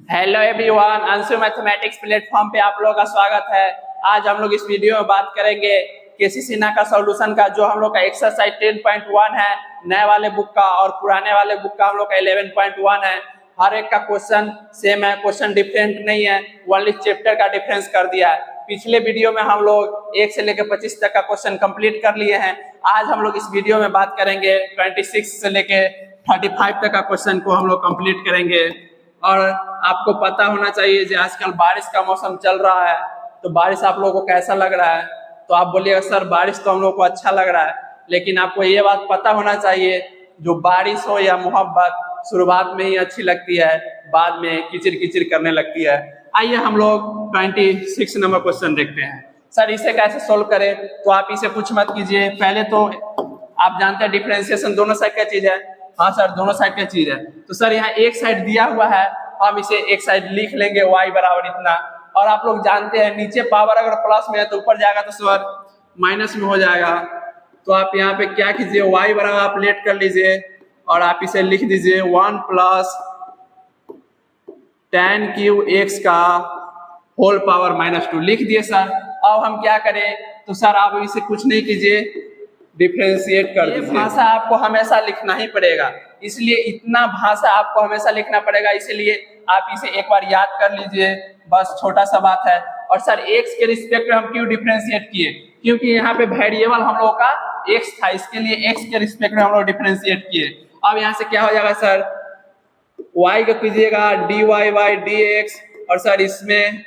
Hello everyone, Anshu mathematics platform पे आप लोगों का स्वागत है। आज हम लोग इस वीडियो में बात करेंगे केसी सिन्हा का सॉल्यूशन का, जो हम लोग का एक्सरसाइज 10.1 है नए वाले बुक का, और पुराने वाले बुक का हम लोग का 11.1 है। हर एक का क्वेश्चन सेम है, क्वेश्चन डिफरेंट नहीं है, ओनली चैप्टर का डिफरेंस कर दिया है। पिछले वीडियो में हम लोग 1 से लेकर 25 तक का क्वेश्चन कंप्लीट कर लिए हैं। आज हम लोग इस वीडियो में बात करेंगे 26 से लेकर 35 तक का क्वेश्चन को हम लोग कंप्लीट करेंगे। और आपको पता होना चाहिए कि आजकल बारिश का मौसम चल रहा है, तो बारिश आप लोगों को कैसा लग रहा है? तो आप बोलिएगा सर बारिश तो हम लोग को अच्छा लग रहा है, लेकिन आपको ये बात पता होना चाहिए जो बारिश हो या मोहब्बत शुरुआत में ही अच्छी लगती है, बाद में किचिर किचिर करने लगती है। आइए हम लोग 26 नंबर क्वेश्चन देखते हैं। सर इसे कैसे सोल्व करें? तो आप इसे कुछ मत कीजिए, पहले तो आप जानते हैं डिफरेंशिएशन दोनों साइड का चीज है। हाँ सर, दोनों साइड का चीज है। तो सर यहाँ एक साइड दिया हुआ है, हम इसे एक साइड लिख लेंगे y बराबर इतना। और आप लोग जानते हैं नीचे पावर अगर प्लस में है तो ऊपर जाएगा तो सर माइनस में हो जाएगा। तो आप यहाँ पे क्या कीजिए, y बराबर आप लेट कर लीजिए और आप इसे लिख दीजिए 1 प्लस tan क्यूब x का होल पावर -2 लिख दिए सर। अब हम क्या करें? तो सर आप इसे कुछ नहीं कीजिए, डिफरेंशिएट कर दीजिए। भाषा आपको हमेशा लिखना ही पड़ेगा, इसलिए इतना भाषा आपको हमेशा लिखना पड़ेगा, इसलिए आप इसे एक बार याद कर लीजिए, बस छोटा सा बात है। और सर x के रिस्पेक्ट में हम क्यों डिफरेंशिएट किए? क्योंकि यहाँ पे वेरिएबल हम लोग का x था, इसके लिए x के रिस्पेक्ट में हम लोग डिफरेंशिएट किए। अब यहाँ से क्या हो जाएगा सर, y को कीजिएगा dy बाई dx, और सर इसमें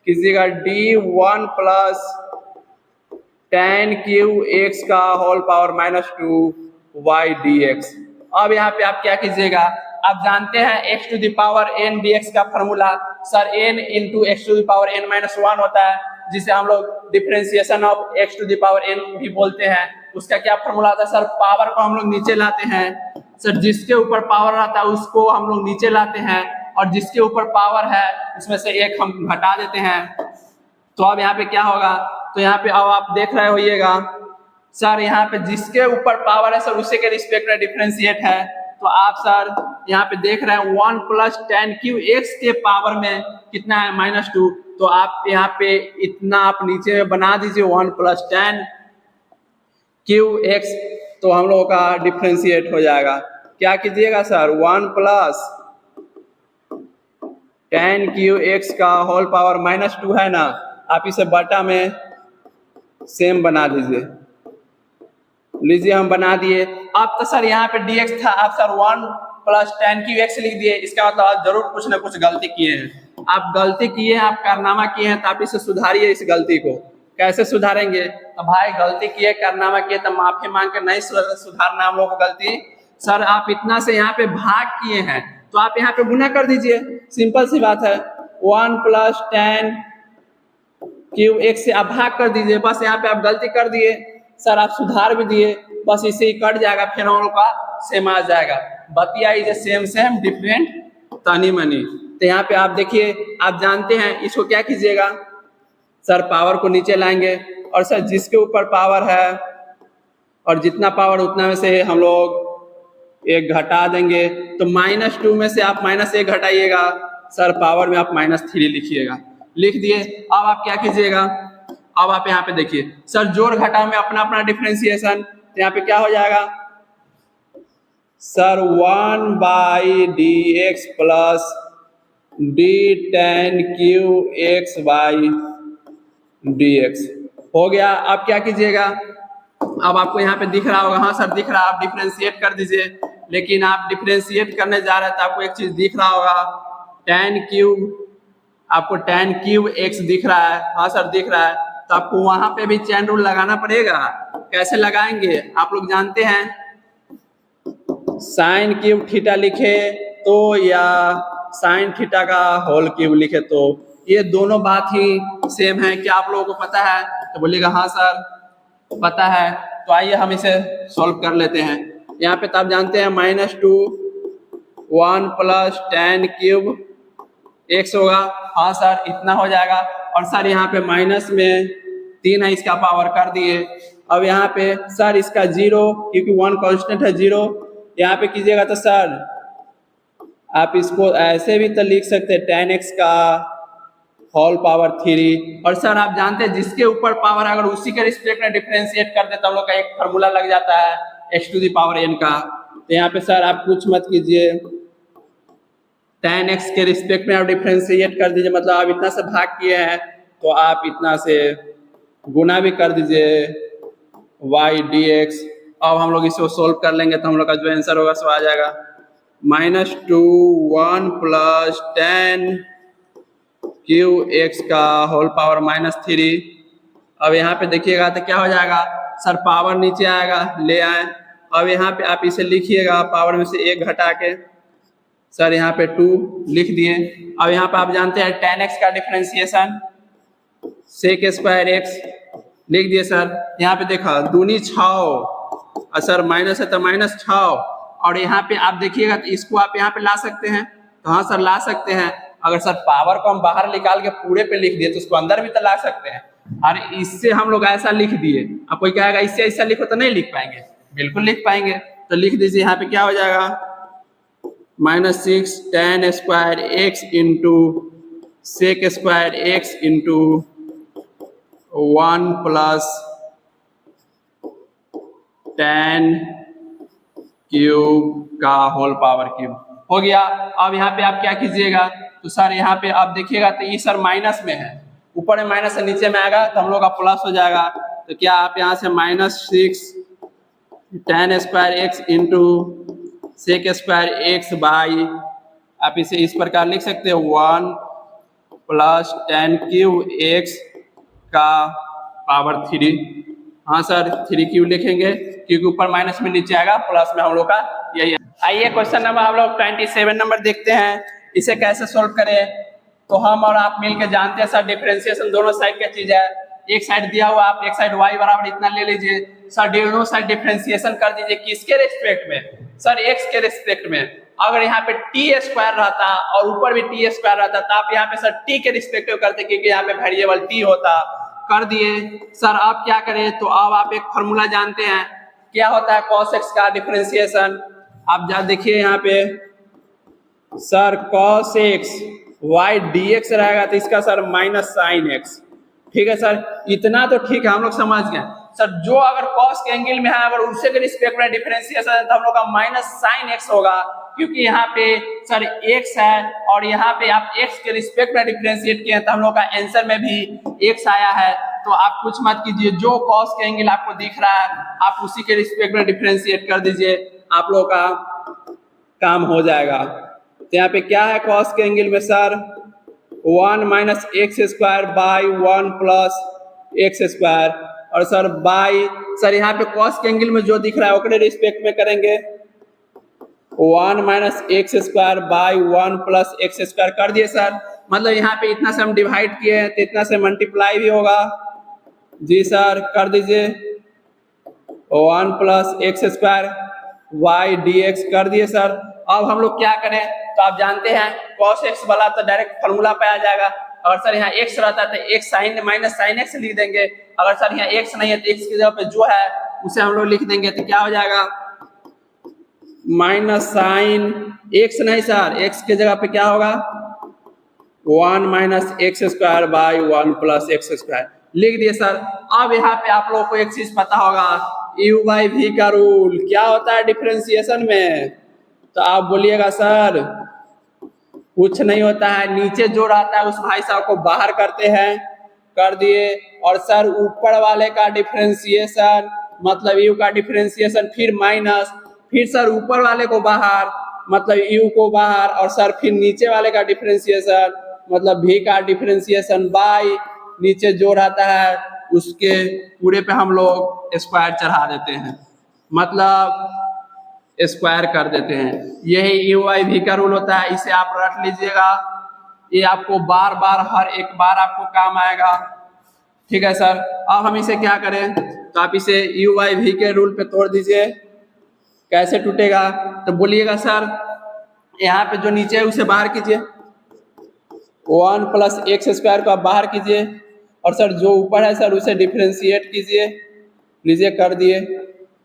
कीजिएगा d1 plus tan cube x का होल पावर -2 y dx। अब यहाँ पे आप क्या कीजिएगा, आप जानते हैं x to the power n dx का formula sir n into x to the power n -1 होता है, जिसे हम लोग differentiation of x to the power n भी बोलते हैं। उसका क्या फॉर्मूला आता है सर, पावर को हम लोग नीचे लाते हैं सर, जिसके ऊपर पावर आता है उसको हम लोग नीचे लाते हैं, और जिसके ऊपर पावर है उसमें से एक हम घटा देते हैं। तो अब यहाँ पे क्या होगा, तो यहाँ पे अब आप देख रहे होइएगा सर, यहाँ पे जिसके ऊपर पावर है सर उसी के रिस्पेक्ट में डिफरेंशिएट है। तो आप सर यहाँ पे देख रहे हैं 1 प्लस tan क्यूब x के पावर में कितना है -2, तो आप यहाँ पे इतना आप नीचे में बना दीजिए 1 प्लस tan क्यूब x, तो हम लोगों का डिफरेंशिएट हो जाएगा। क्या कीजिएगा sir, 1 plus tan cube x का होल पावर -2 है ना, आप इसे बटा में सेम बना दीजिए। लीजिए हम बना दिए। अब तो सर यहाँ पे dx था, आप sir 1 plus tan cube x लिख दिए, इसका मतलब आप जरूर कुछ ना कुछ गलती किए हैं। आप गलती किए हैं, आप कारनामा किए हैं, तो आप इसे सुधारिए। इस गलती को कैसे सुधारेंगे? तो भाई गलती किए, कारनामा किए, तो माफी मांग कर नहीं सुधारना हम लोग को गलती। सर आप इतना से यहाँ पे भाग किए हैं, तो आप यहाँ पे गुना कर दीजिए, सिंपल सी बात है। 1 प्लस tan क्यूब x से आप भाग कर दीजिए, बस यहाँ पे आप गलती कर दिए सर, आप सुधार भी दिए, बस इसे ही कट जाएगा, फिर हम लोग का सेम आ जाएगा। बतिया इज सेम सेम डिफरेंट तनी मनी। तो यहाँ पे आप देखिए, आप जानते हैं इसको क्या कीजिएगा सर, पावर को नीचे लाएंगे, और सर जिसके ऊपर पावर है और जितना पावर उतना में से हम लोग एक घटा देंगे, तो -2 में से आप -1 घटाइएगा सर, पावर में आप -3 लिखिएगा। लिख दिए। अब आप क्या कीजिएगा, अब आप यहाँ पे देखिए सर, जोड़ घटाव में अपना अपना डिफरेंशिएशन, तो यहाँ पे क्या हो जाएगा sir, 1 by dx plus d tan cube x by dx हो गया। अब क्या कीजिएगा, अब आपको यहाँ पे दिख रहा होगा, हाँ सर दिख रहा है, आप डिफरेंशिएट कर दीजिए। लेकिन आप डिफरेंशिएट करने जा रहे हैं तो आपको एक चीज दिख रहा होगा, tan क्यूब, आपको tan क्यूब x दिख रहा है, हाँ सर दिख रहा है, तो आपको वहां पे भी चैन रूल लगाना पड़ेगा। कैसे लगाएंगे आप लोग जानते हैं, साइन क्यूब थीटा लिखे तो या साइन थीटा का होल क्यूब लिखे तो, ये दोनों बात ही सेम है। क्या आप लोगों को पता है? तो बोलिएगा हाँ सर पता है। तो आइए हम इसे सॉल्व कर लेते हैं। यहाँ पे तो आप जानते हैं -2 1 प्लस tan क्यूब x होगा, हाँ सर इतना हो जाएगा। और सर यहाँ पे माइनस में 3 है, इसका पावर कर दिए। अब यहाँ पे सर इसका 0, क्योंकि 1 कांस्टेंट है 0, यहाँ पे कीजिएगा तो सर आप इसको ऐसे भी तो लिख सकते हैं tan x का होल पावर 3। और सर आप जानते हैं जिसके ऊपर पावर अगर उसी के रिस्पेक्ट में डिफरेंशिएट कर दे तो हम लोग का एक फार्मूला लग जाता है x to the power n का। तो यहाँ पे सर आप कुछ मत कीजिए, tan x के रिस्पेक्ट में आप डिफरेंशिएट कर दीजिए, मतलब आप इतना से भाग किए हैं तो आप इतना से गुना भी कर दीजिए y dx। अब हम लोग इसको सोल्व कर लेंगे तो हम लोग का जो आंसर होगा सो आ जाएगा -2 1 प्लस tan क्यू x का होल पावर -3। अब यहाँ पे देखिएगा तो क्या हो जाएगा सर, पावर नीचे आएगा, ले आए। अब यहाँ पे आप इसे लिखिएगा पावर में से 1 घटा के, सर यहाँ पे 2 लिख दिए। अब यहाँ पे आप जानते हैं tan x का डिफरेंशिएशन sec स्क्वायर x लिख दिए सर। यहाँ पे देखा दूनी 6 और सर माइनस है तो -6, और यहाँ पे आप देखिएगा तो इसको आप यहाँ पे ला सकते हैं, तो हाँ सर ला सकते हैं। अगर सर पावर को हम बाहर निकाल के पूरे पे लिख दिए तो उसको अंदर भी तो ला सकते हैं। और इससे हम लोग ऐसा लिख दिए, अब कोई कहेगा इससे ऐसा लिखो तो नहीं लिख पाएंगे, बिल्कुल लिख पाएंगे। तो लिख दीजिए, यहाँ पे क्या हो जाएगा -6 tan square x into sec square x into 1 plus tan cube का होल पावर क्यूब हो गया। अब यहाँ पे आप क्या कीजिएगा, तो सर यहाँ पे आप देखिएगा तो ये सर माइनस में है, ऊपर में माइनस है, नीचे में आएगा तो हम लोग का प्लस हो जाएगा। तो क्या आप यहाँ से -6 tan square x into sec square x by, आप इसे इस प्रकार लिख सकते हो 1 प्लस tan क्यूब x का पावर 3। हाँ सर 3 क्यूब लिखेंगे क्योंकि ऊपर माइनस में नीचे आएगा, प्लस में हम लोग का यही है। आइए क्वेश्चन नंबर हम लोग 27 नंबर देखते हैं, इसे कैसे सोल्व करें। तो हम और आप मिलकर जानते हैं सर डिफरेंशिएशन दोनों साइड का चीज है। एक साइड दिया हुआ, आप एक साइड y बराबर इतना ले लीजिए, सर दोनों साइड डिफरेंशिएशन कर दीजिए। किसके रिस्पेक्ट में सर, x के रिस्पेक्ट में। अगर यहाँ पे t स्क्वायर रहता और ऊपर भी t स्क्वायर रहता तो आप यहाँ पे सर t के रिस्पेक्ट में करते, क्योंकि यहाँ पे वेरिएबल t होता। कर दिए सर। आप क्या करें, तो अब आप एक फार्मूला जानते हैं क्या होता है cos x का डिफरेंशिएशन। आप जा देखिए यहाँ पे sir cos x y dx रहेगा तो इसका सर -sin x, ठीक है सर। इतना तो ठीक है, हम लोग समझ गए सर। जो अगर cos के एंगल में है, अगर उससे के रिस्पेक्ट में डिफरेंशिएशन है तो हम लोग का -sin x होगा, क्योंकि यहाँ पे सर x है और यहाँ पे आप x के रिस्पेक्ट में डिफरेंशिएट किए हैं तो हम लोग का आंसर में भी x आया है। तो आप कुछ मत कीजिए, जो cos के एंगल आपको दिख रहा है आप उसी के रिस्पेक्ट में डिफरेंशिएट कर दीजिए, आप लोग का काम हो जाएगा। तो यहाँ पे क्या है cos के एंगल में sir 1 minus x square by 1 plus x square, और सर बाई सर यहाँ पे cos के एंगल में जो दिख रहा है उसके रिस्पेक्ट में करेंगे 1 minus x square by 1 plus x square कर दिए सर। मतलब यहाँ पे इतना से हम डिवाइड किए हैं तो इतना से मल्टीप्लाई भी होगा। जी सर कर दीजिए 1 plus x square y d x कर दिए सर। अब हम लोग क्या करें, तो आप जानते हैं cos x वाला तो डायरेक्ट फॉर्मूला पे आ जाएगा। अगर सर यहाँ x रहता तो x sine minus sine x लिख देंगे। अगर सर यहाँ x नहीं है तो x की जगह पे जो है उसे हम लोग लिख देंगे, तो क्या हो जाएगा माइनस साइन x नहीं सर, x की जगह पे क्या होगा 1 minus x square by 1 plus x square लिख दिए सर। अब यहाँ पे आप लोगों को एक चीज पता होगा, u बाई v का रूल क्या होता है डिफरेंशिएशन में, तो आप बोलिएगा सर कुछ नहीं होता है, नीचे जो रहता है उस भाई साहब को बाहर करते हैं, कर दिए। और सर ऊपर वाले का डिफरेंशिएशन मतलब u का डिफरेंशिएशन फिर माइनस, फिर सर ऊपर वाले को बाहर मतलब u को बाहर, और सर फिर नीचे वाले का डिफरेंशिएशन मतलब v का डिफरेंशिएशन बाई नीचे जो रहता है उसके पूरे पे हम लोग स्क्वायर चढ़ा देते हैं, मतलब स्क्वायर कर देते हैं। यही यू आई भी का रूल होता है, इसे आप रख लीजिएगा, ये आपको बार बार हर एक बार आपको काम आएगा, ठीक है सर। अब हम इसे क्या करें, तो आप इसे यू आई भी के रूल पे तोड़ दीजिए। कैसे टूटेगा, तो बोलिएगा सर यहाँ पे जो नीचे है उसे बाहर कीजिए, 1 प्लस एक्स स्क्वायर को आप बाहर कीजिए, और सर जो ऊपर है सर उसे डिफरेंशिएट कीजिए, लीजिए कर दिए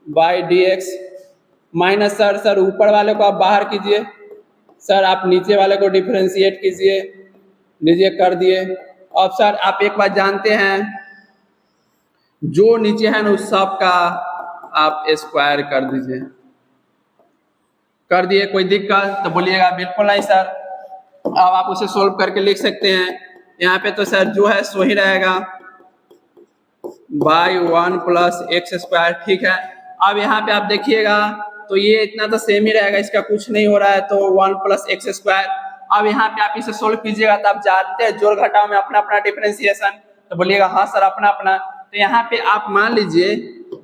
by D x minus sir ऊपर वाले को आप बाहर कीजिए, सर आप नीचे वाले को डिफरेंशिएट कीजिए, लीजिए कर दिए। अब सर आप एक बात जानते हैं, जो नीचे है ना उस सब का आप स्क्वायर कर दीजिए। कर दिए, कोई दिक्कत तो बोलिएगा बिल्कुल नहीं सर। अब आप उसे सोल्व करके लिख सकते हैं। यहाँ पे तो सर जो है सो ही रहेगा, बाई 1 प्लस एक्स स्क्वायर, ठीक है। अब यहाँ पे आप देखिएगा तो ये इतना तो सेम ही रहेगा, इसका कुछ नहीं हो रहा है, तो 1 प्लस एक्स स्क्वायर। अब यहाँ पे आप इसे सोल्व कीजिएगा तो आप जानते हैं जोड़ घटाव में अपना अपना डिफरेंशिएशन, तो बोलिएगा हाँ सर अपना अपना। तो यहाँ पे आप मान लीजिए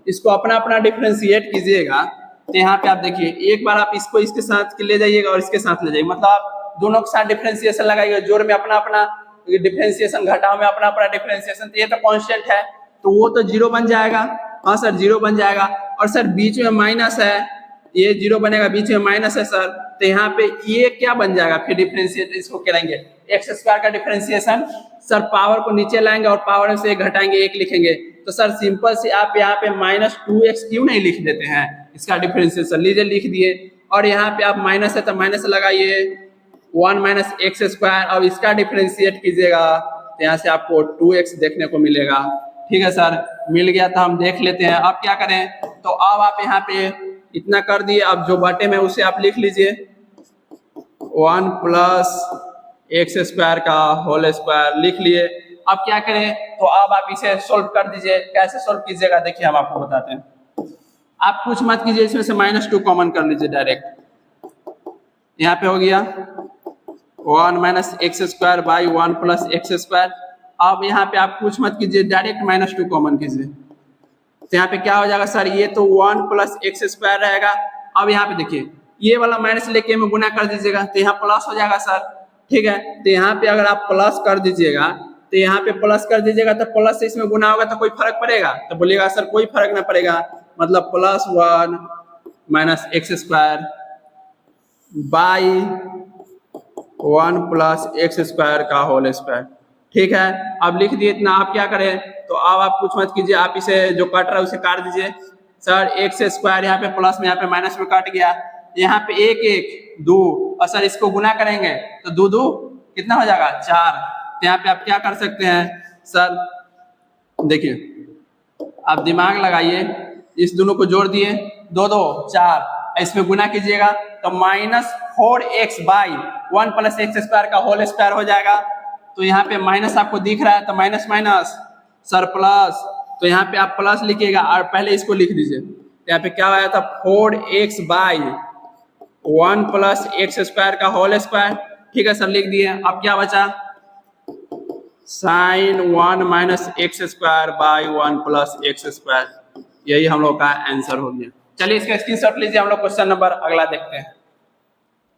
इसको अपना अपना डिफरेंशिएट कीजिएगा, तो यहाँ पे आप देखिए एक बार आप इसको इसके साथ ले जाइएगा और इसके साथ ले जाइए, मतलब आप दोनों के साथ डिफरेंशिएशन लगाइएगा, जोड़ में अपना अपना डिफरेंशिएशन, घटाव में अपना अपना डिफरेंशिएशन। तो ये तो कांस्टेंट है तो वो तो जीरो बन जाएगा, हाँ सर जीरो बन जाएगा। और सर बीच में माइनस है, ये जीरो बनेगा, बीच में माइनस है सर, तो यहाँ पे ये क्या बन जाएगा, फिर डिफरेंशिएट इसको करेंगे एक्स स्क्वायर का डिफरेंशिएशन। सर पावर को नीचे लाएंगे और पावर से एक घटाएंगे, एक लिखेंगे, तो सर सिंपल से आप यहाँ पे -2x क्यों नहीं लिख देते हैं इसका डिफरेंशिएशन, लीजिए लिख दिए। और यहाँ पे आप माइनस है तो माइनस लगाइए, 1 माइनस एक्स स्क्वायर। अब इसका डिफरेंशिएट कीजिएगा तो यहाँ से आपको 2x देखने को मिलेगा, ठीक है सर मिल गया। तो हम देख लेते हैं अब क्या करें। तो अब आप यहाँ पे इतना कर दिए, अब जो बटे में उसे आप लिख लीजिए 1 प्लस एक्स स्क्वायर का होल स्क्वायर लिख लिए। अब क्या करें, तो अब आप इसे सोल्व कर दीजिए। कैसे सोल्व कीजिएगा देखिए हम आपको बताते हैं। आप कुछ मत कीजिए, इसमें से -2 कॉमन कर लीजिए डायरेक्ट। यहाँ पे हो गया 1 minus x square by 1 plus x square. अब यहाँ पे आप कुछ मत कीजिए, डायरेक्ट -2 कॉमन कीजिए, तो यहाँ पे क्या हो जाएगा सर, ये तो 1 प्लस एक्स स्क्वायर रहेगा। अब यहाँ पे देखिए ये वाला माइनस लेके में गुना कर दीजिएगा तो यहाँ प्लस हो जाएगा सर, ठीक है। तो यहाँ पे अगर आप प्लस कर दीजिएगा तो यहाँ पे प्लस कर दीजिएगा तो प्लस से इसमें गुना होगा तो कोई फर्क पड़ेगा, तो बोलिएगा सर कोई फर्क ना पड़ेगा, मतलब +1 minus x square by 1 plus x square का होल स्क्वायर, ठीक है। अब लिख दिए इतना। आप क्या करें, तो अब आप कुछ मत कीजिए, आप इसे जो कट रहा है उसे काट दीजिए। सर एक्स स्क्वायर यहाँ पे प्लस में, यहाँ पे माइनस में कट गया, यहाँ पे 1 1 2, और सर इसको गुना करेंगे तो 2 2 कितना हो जाएगा 4। तो यहाँ पे आप क्या कर सकते हैं सर, देखिए आप दिमाग लगाइए, इस दोनों को जोड़ दिए 2 2 4, इसमें गुना कीजिएगा तो -4x by 1 plus x square का होल स्क्वायर हो जाएगा। तो यहाँ पे माइनस आपको दिख रहा है तो माइनस माइनस सर प्लस, तो यहाँ पे आप प्लस लिखिएगा और पहले इसको लिख दीजिए। तो यहाँ पे क्या आया था 4x by 1 plus x square का होल स्क्वायर, ठीक है सर लिख दिए। अब क्या बचा, sin 1 minus x square by 1 plus x square, यही हम लोग का आंसर हो गया। चलिए इसका स्क्रीनशॉट लीजिए, हम लोग क्वेश्चन नंबर अगला देखते हैं।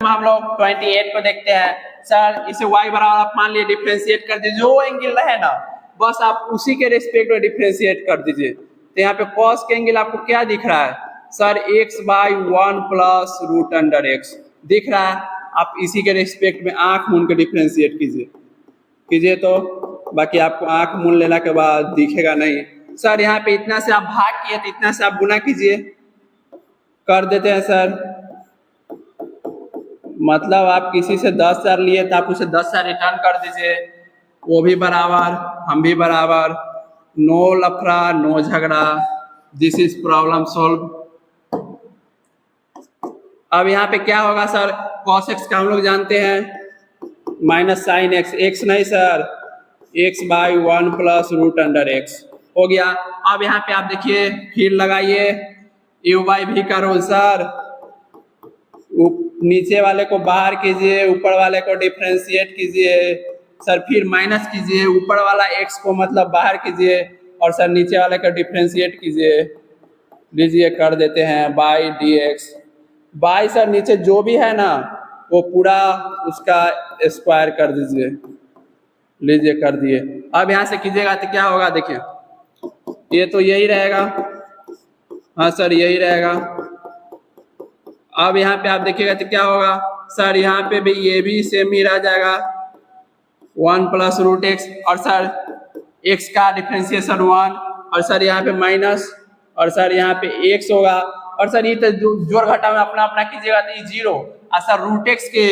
हम लोग 28 को देखते हैं। सर इसे y बराबर आप मान लिए डिफरेंशिएट कर दीजिए, जो एंगल है ना बस आप उसी के रिस्पेक्ट में डिफरेंशिएट कर दीजिए। तो यहाँ पे cos के एंगल आपको क्या दिख रहा है sir, x by 1 plus root under x दिख रहा है। आप इसी के रिस्पेक्ट में आंख मूंद के डिफरेंशिएट कीजिए तो, बाकी आपको आंख मूंद लेने के बाद दिखेगा नहीं। सर यहाँ पे इतना से आप भाग किए तो इतना से आप गुना कीजिए, कर देते हैं सर, मतलब आप किसी से 10,000 लिए तो आप उसे 10,000 रिटर्न कर दीजिए, वो भी बराबर हम भी बराबर, नो लफड़ा नो झगड़ा, दिस इज प्रॉब्लम सॉल्व। अब यहाँ पे क्या होगा सर, cos x का हम लोग जानते हैं माइनस साइन x, x नहीं sir x by 1 plus root under x हो गया। अब यहाँ पे आप देखिए फिर लगाइए u बाई v का रोल सर, नीचे वाले को बाहर कीजिए, ऊपर वाले को डिफरेंशिएट कीजिए सर, फिर माइनस कीजिए, ऊपर वाला x को मतलब बाहर कीजिए और सर नीचे वाले को डिफरेंशिएट कीजिए, लीजिए कर देते हैं बाई dx बाई सर नीचे जो भी है ना वो पूरा उसका स्क्वायर कर दीजिए, लीजिए कर दिए। अब यहाँ से कीजिएगा तो क्या होगा, देखिए ये तो यही रहेगा, हाँ सर यही रहेगा। अब यहाँ पे आप देखिएगा तो क्या होगा सर, यहाँ पे भी ये भी सेम ही रह जाएगा 1 प्लस रूट एक्स, और सर x का डिफरेंशिएशन 1, और सर यहाँ पे माइनस, और सर यहाँ पे x होगा, और सर ये तो जोड़ घटा में अपना अपना कीजिएगा तो ये 0, सर रूट एक्स के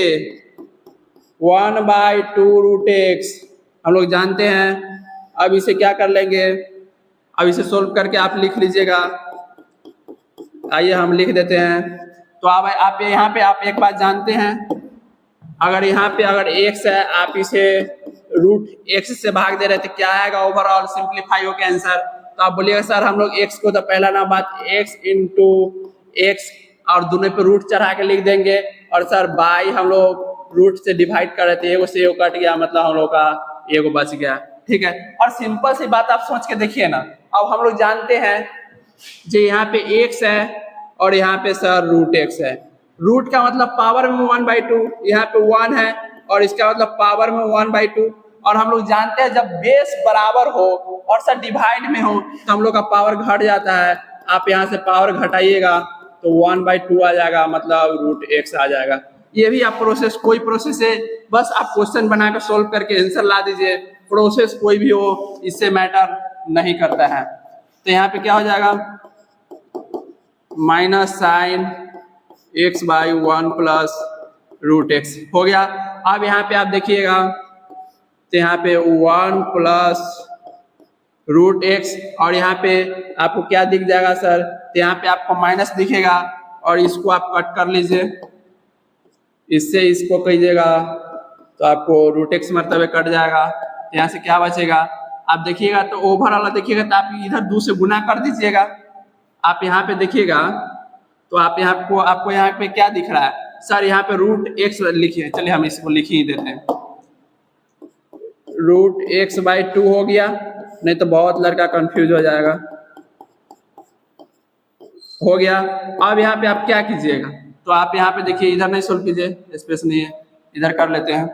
1/2 रूट एक्स हम लोग जानते हैं। अब इसे क्या कर लेंगे, अब इसे सोल्व करके आप लिख लीजिएगा। आइए हम लिख देते हैं। तो अब आप यहाँ पे आप एक बात जानते हैं, अगर यहाँ पे अगर x है आप इसे रूट x से भाग दे रहे थे, क्या आएगा ओवरऑल सिंप्लीफाई होकर आंसर। तो आप बोलिएगा सर हम लोग x को तो पहला ना बात x इंटू एक्स और दोनों पे रूट चढ़ा के लिख देंगे, और सर बाई हम लोग रूट से डिवाइड कर रहे थे, एगो से एगो कट गया, मतलब हम लोग का एगो बच गया। ठीक है, और सिंपल सी बात आप सोच के देखिए ना। अब हम लोग जानते हैं जो यहाँ पे x है और यहाँ पे सर रूट x है। रूट का मतलब पावर में 1/2, यहाँ पे 1 है और इसका मतलब पावर में 1/2। और हम लोग जानते हैं जब बेस बराबर हो और सर डिवाइड में हो तो हम लोग का पावर घट जाता है। आप यहाँ से पावर घटाइएगा तो 1/2 आ जाएगा, मतलब रूट x आ जाएगा। ये भी आप प्रोसेस, कोई प्रोसेस है, बस आप क्वेश्चन बनाकर सोल्व करके आंसर ला दीजिए। प्रोसेस कोई भी हो इससे मैटर नहीं करता है। तो यहाँ पे क्या हो जाएगा, minus sine x/1 plus root x हो गया। अब यहाँ पे आप देखिएगा तो यहाँ पे 1 प्लस रूट एक्स और यहाँ पे आपको क्या दिख जाएगा सर, तो यहाँ पे आपको माइनस दिखेगा और इसको आप कट कर लीजिए, इससे इसको कीजिएगा तो आपको रूट एक्स मरतबे कट जाएगा। तो यहाँ से क्या बचेगा, आप देखिएगा तो ओवर वाला देखिएगा तो आप इधर 2 से गुना कर दीजिएगा। आप यहाँ पे देखिएगा तो आप आपको यहाँ पे क्या दिख रहा है सर, यहाँ पे रूट एक्स लिखिए, चलिए हम इसको लिख ही देते हैं। रूट x/2 हो गया, नहीं तो बहुत लड़का कंफ्यूज हो जाएगा। हो गया। अब यहाँ पे आप क्या कीजिएगा, तो आप यहाँ पे देखिए इधर नहीं सोल्व कीजिए, स्पेस नहीं है, इधर कर लेते हैं।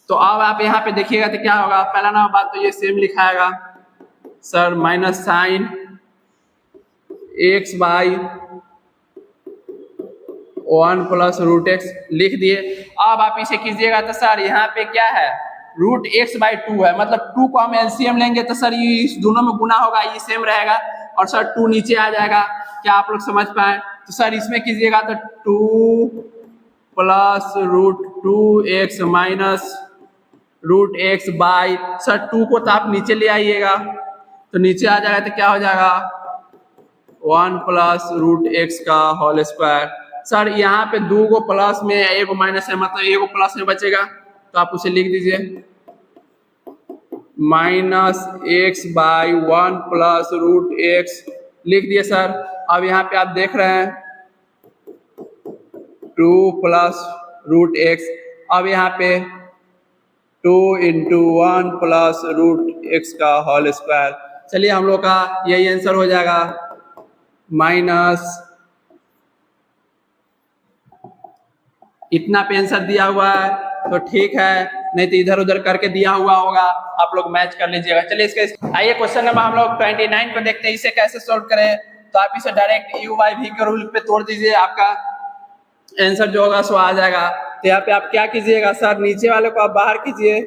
तो अब आप यहाँ पे देखिएगा तो क्या होगा, पहला ना बात तो ये सेम लिखाएगा sir, minus sine x/1 plus root x लिख दिए। अब आप इसे कीजिएगा तो सर यहाँ पे क्या है, रूट x/2 है, मतलब 2 को हम एलसीएम लेंगे तो सर ये इस दोनों में गुना होगा, ये सेम रहेगा और सर 2 नीचे आ जाएगा। क्या आप लोग समझ पाए, तो सर इसमें कीजिएगा तो 2 plus root 2x minus root x by, sir 2 को तो आप नीचे ले आइएगा तो नीचे आ जाएगा तो क्या हो जाएगा 1 प्लस रूट एक्स का होल स्क्वायर। सर यहाँ पे 2 को प्लस में एक माइनस है, मतलब एक प्लस में बचेगा तो आप उसे लिख दीजिए -x/1 प्लस रूट एक्स लिख दिए सर। अब यहाँ पे आप देख रहे हैं 2 प्लस रूट एक्स, अब यहाँ पे 2 × 1 प्लस रूट एक्स का होल स्क्वायर। चलिए हम लोग का यही आंसर हो जाएगा, माइनस इतना पे आंसर दिया हुआ है तो ठीक है, नहीं तो इधर उधर करके दिया हुआ होगा, आप लोग मैच कर लीजिएगा। चलिए इसका आइए क्वेश्चन नंबर हम लोग 29 को देखते हैं, इसे कैसे सॉल्व करें। तो आप इसे डायरेक्ट u/v के रूल पे तोड़ दीजिए, आपका आंसर जो होगा सो आ जाएगा। तो यहाँ पे आप क्या कीजिएगा सर, नीचे वाले को आप बाहर कीजिए,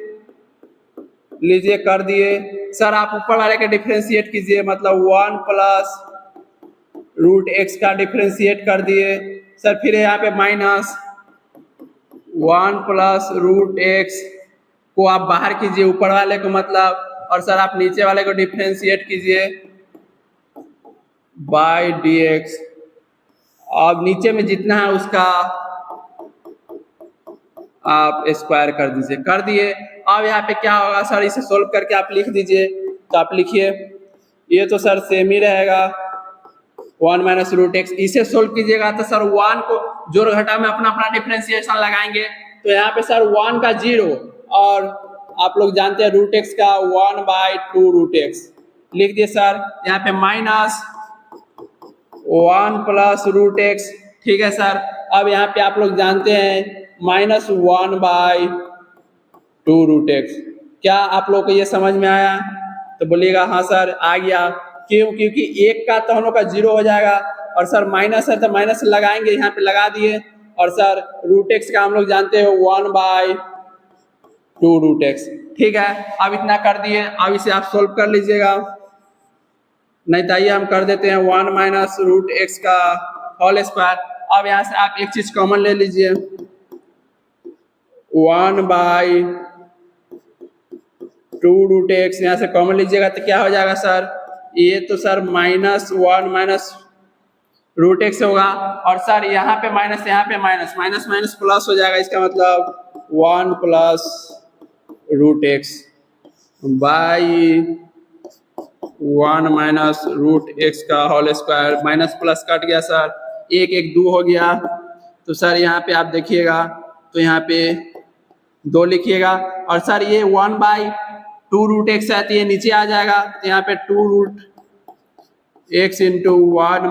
लीजिए कर दिए सर। आप ऊपर वाले का डिफरेंशिएट कीजिए, मतलब 1 प्लस रूट एक्स का डिफरेंशिएट कर दिए सर। फिर यहाँ पे माइनस 1 प्लस रूट एक्स को आप बाहर कीजिए ऊपर वाले को, मतलब, और सर आप नीचे वाले को डिफरेंशिएट कीजिए बाय dx। अब नीचे में जितना है उसका आप स्क्वायर कर दीजिए, कर दिए। अब यहाँ पे क्या होगा सर, इसे सोल्व करके आप लिख दीजिए। तो आप लिखिए, ये तो सर सेम ही रहेगा 1 माइनस रूट एक्स। इसे सोल्व कीजिएगा तो सर 1 को जोड़ घटा में अपना अपना डिफरेंशिएशन लगाएंगे। तो यहाँ पे सर 1 का 0 और आप लोग जानते हैं रूट एक्स का 1/2 रूट एक्स लिख दिए सर। यहाँ पे माइनस 1 प्लस रूट एक्स, ठीक है सर। अब यहाँ पे आप लोग जानते हैं -1/2 रूट एक्स। क्या आप लोग को ये समझ में आया, तो बोलिएगा हाँ सर आ गया। क्यों, क्योंकि एक का तो हम लोग का 0 हो जाएगा और सर माइनस है तो माइनस लगाएंगे, यहाँ पे लगा दिए। और सर रूट एक्स का हम लोग जानते हैं 1/2 रूट एक्स, ठीक है। अब इतना कर दिए, अब इसे आप सोल्व कर लीजिएगा। नहीं तो आइए हम कर देते हैं 1 माइनस रूट एक्स का होल स्क्वायर। अब यहाँ से आप एक चीज कॉमन ले लीजिए, 1/2√x यहाँ से कॉमन लीजिएगा तो क्या हो जाएगा सर, ये तो सर -1 - √x होगा, और सर यहाँ पे माइनस यहाँ पे माइनस माइनस माइनस प्लस हो जाएगा, इसका मतलब 1 + √x बाई 1 - √x का whole square, minus plus cut गया सर, 1 1 2 हो गया, तो सर यहाँ पे आप देखिएगा तो यहाँ पे 2 लिखिएगा, और सर ये 1/2√x है तो ये नीचे आ जाएगा, तो यहाँ पे 2√x × 1 -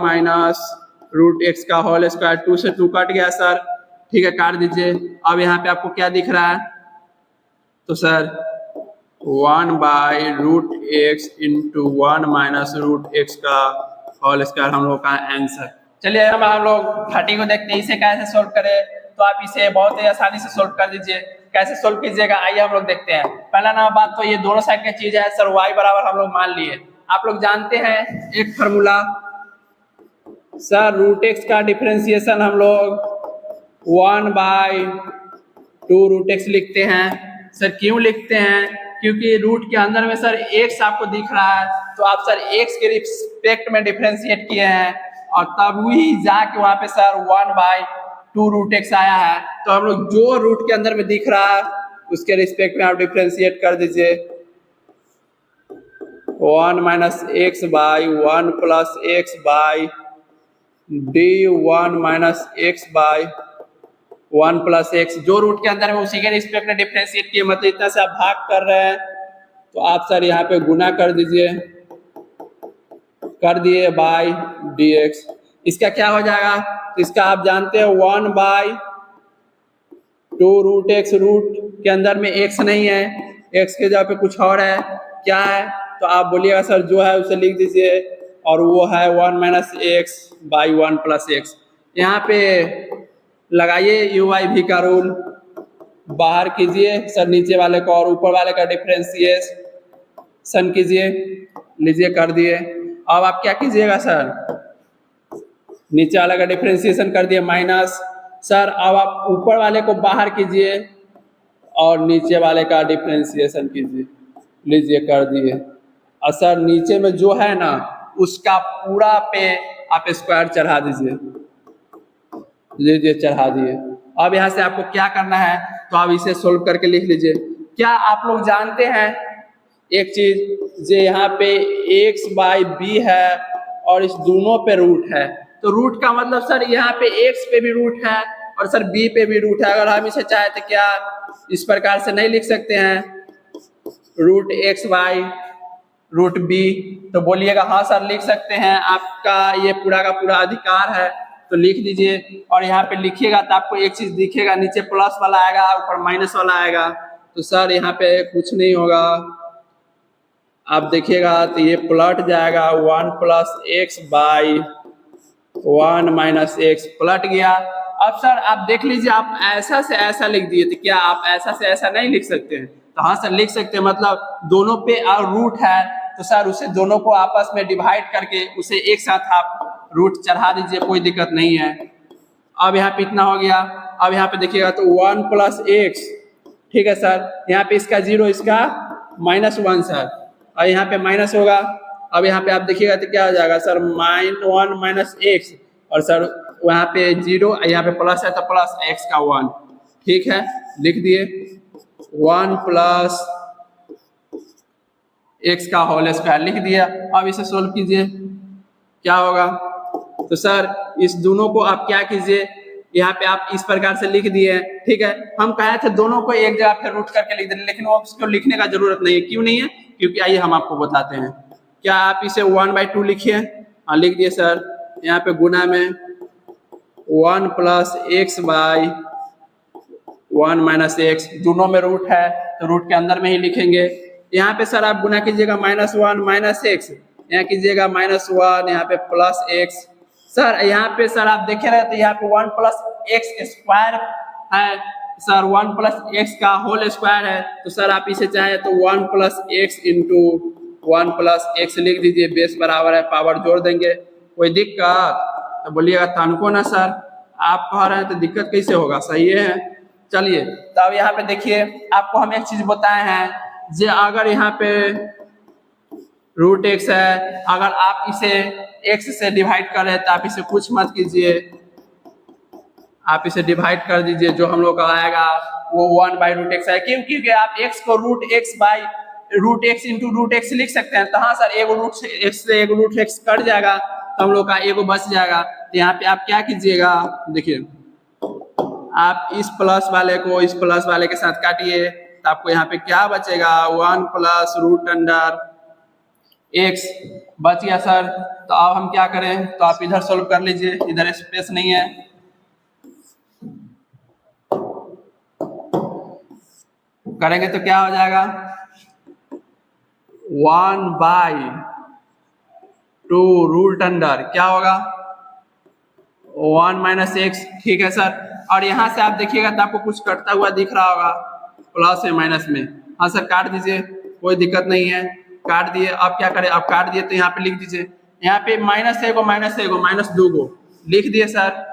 √x का होल स्क्वायर, 2 से 2 कट गया सर, ठीक है काट दीजिए। अब यहाँ पे आपको क्या दिख रहा है, तो सर 1/√x × 1 - √x का होल स्क्वायर हम लोग का आंसर। चलिए हम लोग 30 को देखते हैं, इसे कैसे सोल्व करें, तो आप इसे बहुत ही आसानी से सोल्व कर दीजिए। कैसे सोल्व कीजिएगा आइए हम लोग देखते हैं। पहला नंबर बात तो ये दोनों साइड की चीज है सर, y बराबर हम लोग मान लिए। आप लोग जानते हैं एक फार्मूला सर, √x का डिफरेंशिएशन हम लोग 1/2√x लिखते हैं। सर क्यों लिखते हैं, क्योंकि रूट के अंदर में सर x आपको दिख रहा है, तो आप सर x के रिस्पेक्ट में डिफरेंशिएट किए हैं, और तब ही जाके वहां पे सर 1/2√x आया है। तो हम लोग जो रूट के अंदर में दिख रहा है उसके रिस्पेक्ट में आप डिफरेंशिएट कर दीजिए, 1 - x/1 + x/d1 - x/1 + x, जो रूट के अंदर में उसी के रिस्पेक्ट में डिफरेंशिएट किए, मतलब इतना से आप भाग कर रहे हैं तो आप सर यहाँ पे गुना कर दीजिए, कर दिए बाई dx। इसका क्या हो जाएगा, तो इसका आप जानते हैं 1/2√x, रूट के अंदर में x नहीं है, x के जगह पे कुछ और है, क्या है, तो आप बोलिएगा सर जो है उसे लिख दीजिए, और वो है 1 - x/1 + x। यहाँ पे लगाइए u/v का रूल, बाहर कीजिए सर नीचे वाले को और ऊपर वाले का डिफरेंशिएशन कीजिए, लीजिए कर दिए। अब आप क्या कीजिएगा सर, नीचे वाले का डिफरेंशिएशन कर दिए माइनस, सर अब आप ऊपर वाले को बाहर कीजिए और नीचे वाले का डिफरेंशिएशन कीजिए, लीजिए कर दिए। और सर नीचे में जो है ना उसका पूरा पे आप स्क्वायर चढ़ा दीजिए, लीजिए चढ़ा दिए। अब यहाँ से आपको क्या करना है, तो आप इसे सोल्व करके लिख लीजिए। क्या आप लोग जानते हैं एक चीज, जो यहाँ पे x/b है और इस दोनों पे रूट है, तो रूट का मतलब सर यहाँ पे x पे भी रूट है और सर b पे भी रूट है। अगर हम इसे चाहे तो क्या इस प्रकार से नहीं लिख सकते हैं, √x/√b, तो बोलिएगा हाँ सर लिख सकते हैं, आपका ये पूरा का पूरा अधिकार है, तो लिख दीजिए। और यहाँ पे लिखिएगा तो आपको एक चीज दिखेगा, नीचे प्लस वाला आएगा ऊपर माइनस वाला आएगा, तो सर यहाँ पे कुछ नहीं होगा, आप देखिएगा तो ये पलट जाएगा 1 + x/1 - x पलट गया। अब सर आप देख लीजिए, आप ऐसा से ऐसा लिख दिए, तो क्या आप ऐसा से ऐसा नहीं लिख सकते हैं, तो हाँ सर लिख सकते हैं, मतलब दोनों पे और रूट है तो सर उसे दोनों को आपस में डिवाइड करके उसे एक साथ आप रूट चढ़ा दीजिए, कोई दिक्कत नहीं है। अब यहाँ पे इतना हो गया। अब यहाँ पे देखिएगा तो 1 + x, ठीक है सर, यहाँ पे इसका 0 इसका -1 सर, और यहाँ पे माइनस होगा। अब यहाँ पे आप देखिएगा तो क्या हो जाएगा सर, -1 - x, और सर वहाँ पे 0, यहाँ पे प्लस है तो प्लस x का 1, ठीक है लिख दिए, 1 + x का होल स्क्वायर लिख दिया। अब इसे सोल्व कीजिए, क्या होगा, तो सर इस दोनों को आप क्या कीजिए, यहाँ पे आप इस प्रकार से लिख दिए, ठीक है। हम कहे थे दोनों को एक जगह पे रूट करके लिख दें, लेकिन वो उसको लिखने का जरूरत नहीं है। क्यों नहीं है, क्योंकि आइए हम आपको बताते हैं। क्या आप इसे 1/2 लिखिए, हाँ लिख दिए सर। यहाँ पे गुना में 1 + x/1 - x, दोनों में रूट है तो रूट के अंदर में ही लिखेंगे। यहाँ पे सर आप गुना कीजिएगा -1 - x, यहाँ कीजिएगा -1, यहाँ पे +x। सर यहाँ पे सर आप देखे रहे तो यहाँ पे 1 + x² है सर, 1 + x का होल स्क्वायर है, तो सर आप इसे चाहे तो 1 + x × 1 + x लिख दीजिए, बेस बराबर है, पावर जोड़ देंगे, कोई दिक्कत तो बोलिएगा तनको ना सर। आप कह रहे हैं तो दिक्कत कैसे होगा, सही है। चलिए तो अब यहाँ पे देखिए, आपको हम एक चीज बताए हैं जे अगर यहाँ पे रूट एक्स है, अगर आप इसे एक्स से डिवाइड कर रहे हैं तो आप इसे कुछ मत कीजिए, आप इसे डिवाइड कर दीजिए, जो हम लोग का आएगा वो 1/√x है। क्यों? क्योंकि आप x को √x इंटू रूट एक्स लिख सकते हैं। तो हाँ सर, एगो रूट एक्स से एगो रूट एक्स कट जाएगा तो हम लोग का एगो बच जाएगा। तो यहाँ पे आप क्या कीजिएगा, देखिए आप इस प्लस वाले को इस प्लस वाले के साथ काटिए तो आपको यहाँ पे क्या बचेगा, 1 + √x बच गया सर। तो अब हम क्या करें, तो आप इधर सोल्व कर लीजिए, इधर स्पेस नहीं है। करेंगे तो क्या हो जाएगा, 1/2 क्या होगा, 1 - x। ठीक है सर। और यहाँ से आप देखिएगा तो आपको कुछ कटता हुआ दिख रहा होगा, प्लस में माइनस में। हाँ सर काट दीजिए, कोई दिक्कत नहीं है, काट दिए। अब क्या करें, अब काट दिए तो यहाँ पे लिख दीजिए, यहाँ पे -2 गो लिख दिए सर।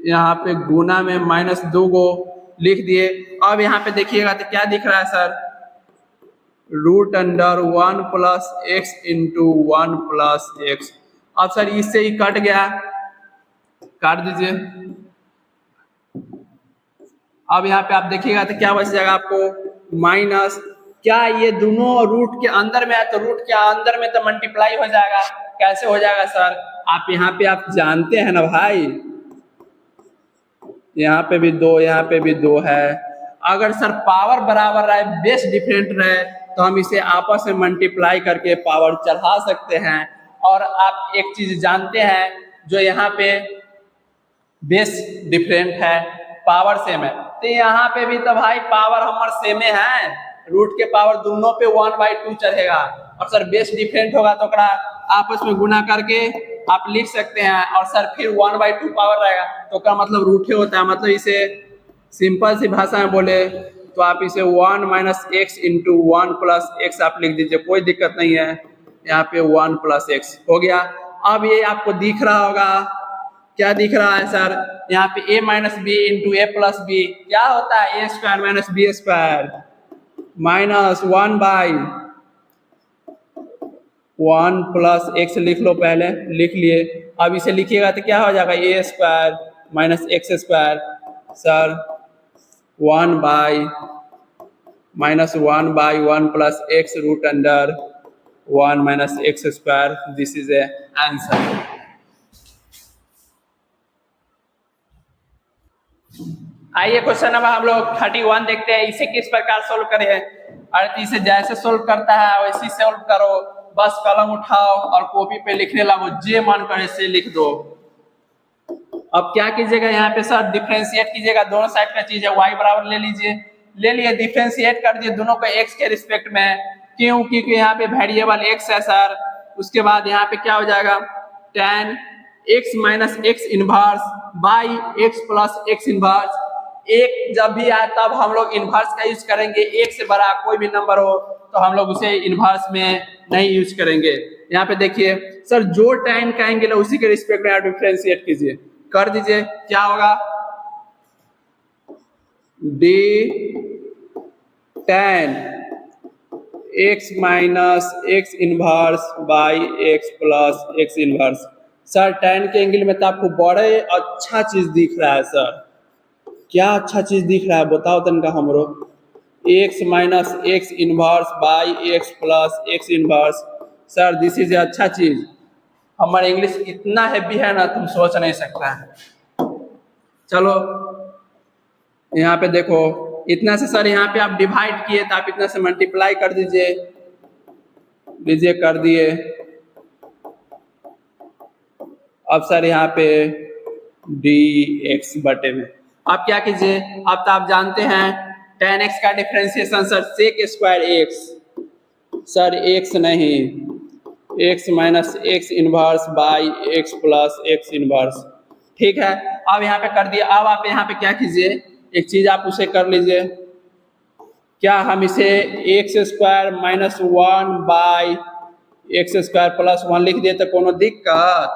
यहाँ पे गुना में -2 गो लिख दिए। अब यहाँ पे देखिएगा तो क्या दिख रहा है सर, √1 + x इंटू 1 + x। अब सर इससे ही कट गया, काट दीजिए। अब यहाँ पे आप देखिएगा तो क्या बच जाएगा आपको, माइनस। क्या ये दोनों रूट के अंदर में है तो रूट के अंदर में तो मल्टीप्लाई हो जाएगा, कैसे हो जाएगा सर, आप यहाँ पे आप जानते हैं ना भाई, यहाँ पे भी 2 यहाँ पे भी 2 है। अगर सर पावर बराबर रहे, बेस डिफरेंट रहे, तो हम इसे आपस में मल्टीप्लाई करके पावर चढ़ा सकते हैं। और आप एक चीज जानते हैं, जो यहाँ पे बेस डिफरेंट है, पावर सेम है, तो यहाँ पे भी तो भाई पावर हमारे सेम है, रूट के पावर दोनों पे 1/2 चढ़ेगा। और सर बेस डिफरेंट होगा तो आपस में गुना करके आप लिख सकते हैं। और सर फिर 1/2 पावर रहेगा तो का मतलब रूट होता है। मतलब इसे सिंपल सी भाषा में बोले तो आप इसे 1 - x इंटू 1 + x आप लिख दीजिए, कोई दिक्कत नहीं है। यहाँ पे 1 + x हो गया। अब ये आपको दिख रहा होगा, क्या दिख रहा है सर, यहाँ पे a - b into a + b क्या होता है, a² - b² -1/1 + x लिख लो, पहले लिख लिए। अब इसे लिखिएगा तो क्या हो जाएगा, a² - x² sir 1/(1/1 + x √1 - x²। This is A answer. आइए क्वेश्चन नंबर हम लोग 31 देखते हैं, इसे किस प्रकार सोल्व करें। और इसे जैसे सोल्व करता है वैसे सोल्व करो, बस कलम उठाओ और कॉपी पे लिखने लगो, जे मन करे से लिख दो। अब क्या कीजिएगा, यहाँ पे सर डिफरेंशिएट कीजिएगा, दोनों साइड का चीज है, y बराबर ले लीजिए, ले लिए, डिफरेंशिएट कर दिए दोनों को x के रिस्पेक्ट में। क्यों? क्योंकि यहाँ पे वेरिएबल x है सर। उसके बाद यहाँ पे क्या हो जाएगा, tan x - x inverse by x + x inverse. एक जब भी आए तब हम लोग इनवर्स का यूज करेंगे, एक से बड़ा कोई भी नंबर हो तो हम लोग उसे इनवर्स में नहीं यूज करेंगे। यहाँ पे देखिए सर, जो tan का एंगल है उसी के रिस्पेक्ट में डिफरेंशिएट कीजिए, कर दीजिए, क्या होगा, d tan x - x inverse by x + x inverse. Sir tan के एंगल में तो आपको बड़े अच्छा चीज दिख रहा है सर, क्या अच्छा चीज दिख रहा है बताओ तनका हमरो, x - x inverse by x + x inverse. Sir this is अच्छा चीज, हमारा इंग्लिश इतना हैवी है ना तुम सोच नहीं सकता है। चलो यहाँ पे देखो, इतना से सर यहाँ पे आप डिवाइड किए तो आप इतना से मल्टीप्लाई कर दीजिए, लीजिए कर दिए। अब सर यहाँ पे dx बटे में आप क्या कीजिए, अब तो आप जानते हैं tan x का differentiation sir sec² x, sir x नहीं, x - x inverse by x + x inverse. ठीक है, अब यहाँ पे कर दिया। अब आप यहाँ पे क्या कीजिए, एक चीज आप उसे कर लीजिए, क्या हम इसे x² - 1 बाई x² + 1 लिख दिए तो कोनो दिक्कत,